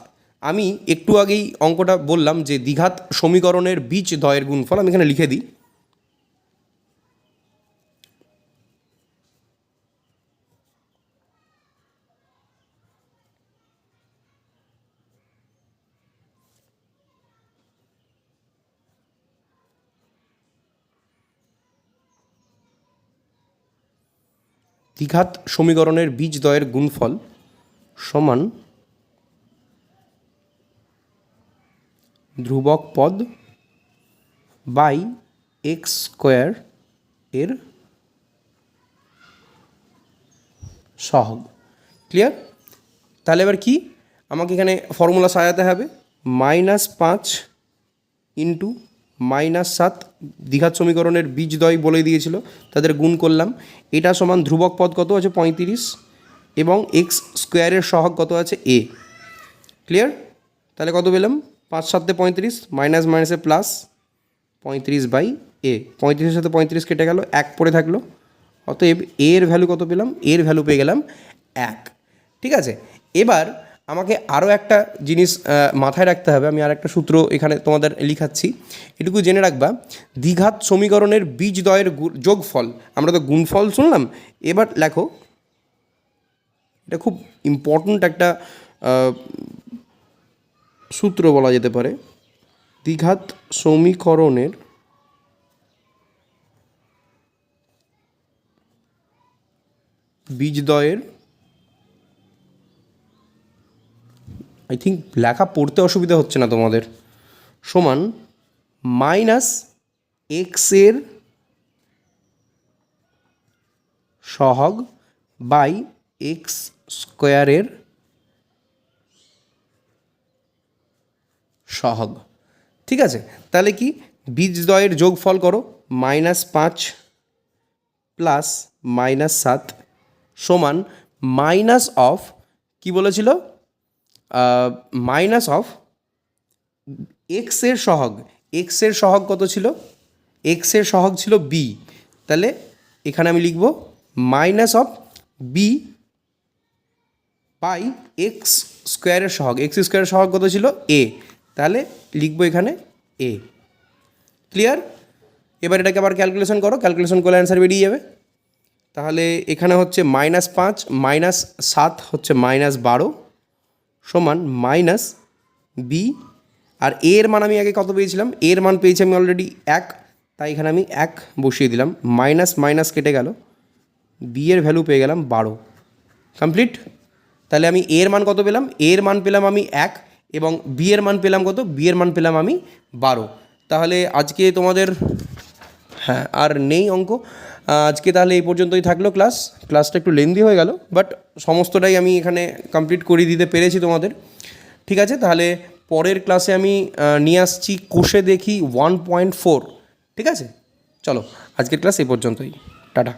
আমি একটু আগেই অঙ্কটা বললাম যে দ্বিঘাত সমীকরণের বীজদ্বয়ের গুণফল, আমি এখানে লিখে দিই। দ্বিঘাত সমীকরণের বীজদ্বয়ের গুণফল সমান ধ্রুবক পদ বাই x² এর সহগ। ক্লিয়ার। তাহলে এবার কি, আমাকে এখানে ফর্মুলা সাজাতে হবে, -5 ইন্টু -7, দ্বিঘাত সমীকরণের বীজদ্বয় বলে দিয়েছিল, তাদের গুণ করলাম, এটা সমান ধ্রুবক পদ কত আছে 35 এবং x² এর সহগ কত আছে a। ক্লিয়ার। তাহলে কত পেলাম, 5 × 7 = 35, মাইনাস মাইনাসে প্লাস 35/a, 35-এর সাথে 35 কেটে গেল, 1 পড়ে থাকলো, অতএব এর ভ্যালু কত পেলাম, এর ভ্যালু পেয়ে গেলাম 1। ঠিক আছে, এবার আমাকে আরও একটা জিনিস মাথায় রাখতে হবে, আমি আর একটা সূত্র এখানে তোমাদের লিখাচ্ছি, এটুকু জেনে রাখবা, দ্বিঘাত সমীকরণের বীজদ্বয়ের যোগফল, আমরা তো গুণফল শুনলাম, এবার লেখো, এটা খুব ইম্পর্ট্যান্ট একটা সূত্র বলা যেতে পারে, দ্বিঘাত সমীকরণের বীজদ্বয়ের, আই থিঙ্ক লেখা পড়তে অসুবিধা হচ্ছে না তোমাদের, সমান -x এর সহগ বাই x² এর সহগ। ঠিক আছে, তাহলে কি, বীজদ্বয়ের যোগফল করো, -5 প্লাস -7 সমান মাইনাস অফ, কী বলেছিল, মাইনাস অফ এক্স এর সহগ। এক্স এর সহগ কত ছিল, এক্স এর সহগ ছিল বি, তাহলে এখানে আমি লিখব minus of B by x² এর সহগ। x² এর সহগ কত ছিল এ, তাহলে লিখবো এখানে এ। ক্লিয়ার। এবার এটাকে আবার ক্যালকুলেশন করো, ক্যালকুলেশন করলে অ্যান্সার বেরিয়ে যাবে। তাহলে এখানে হচ্ছে -5 -7 হচ্ছে -12 সমান মাইনাস বি, আর এর মান আমি আগে কত পেয়েছিলাম, এর মান পেয়েছি আমি অলরেডি 1, তাই এখানে আমি 1 বসিয়ে দিলাম, মাইনাস মাইনাস কেটে গেল, বি এর ভ্যালু পেয়ে গেলাম 12। কমপ্লিট। তাহলে আমি এ এর মান কত পেলাম? এ এর মান পেলাম আমি 1 এবং বি এর মান পেলাম কত? বি এর মান পেলাম আমি 12। তাহলে আজকে তোমাদের হ্যাঁ আর নেই অঙ্ক, আজকে তাহলে এই পর্যন্তই থাকলো ক্লাসটা একটু লেন্দি হয়ে গেল, বাট সমস্তটাই আমি এখানে কমপ্লিট করে দিতে পেরেছি তোমাদের। ঠিক আছে, তাহলে পরের ক্লাসে আমি নিয়ে আসছি কোষে দেখি 1.4। ঠিক আছে, চলো আজকের ক্লাস এই পর্যন্তই, টাটা।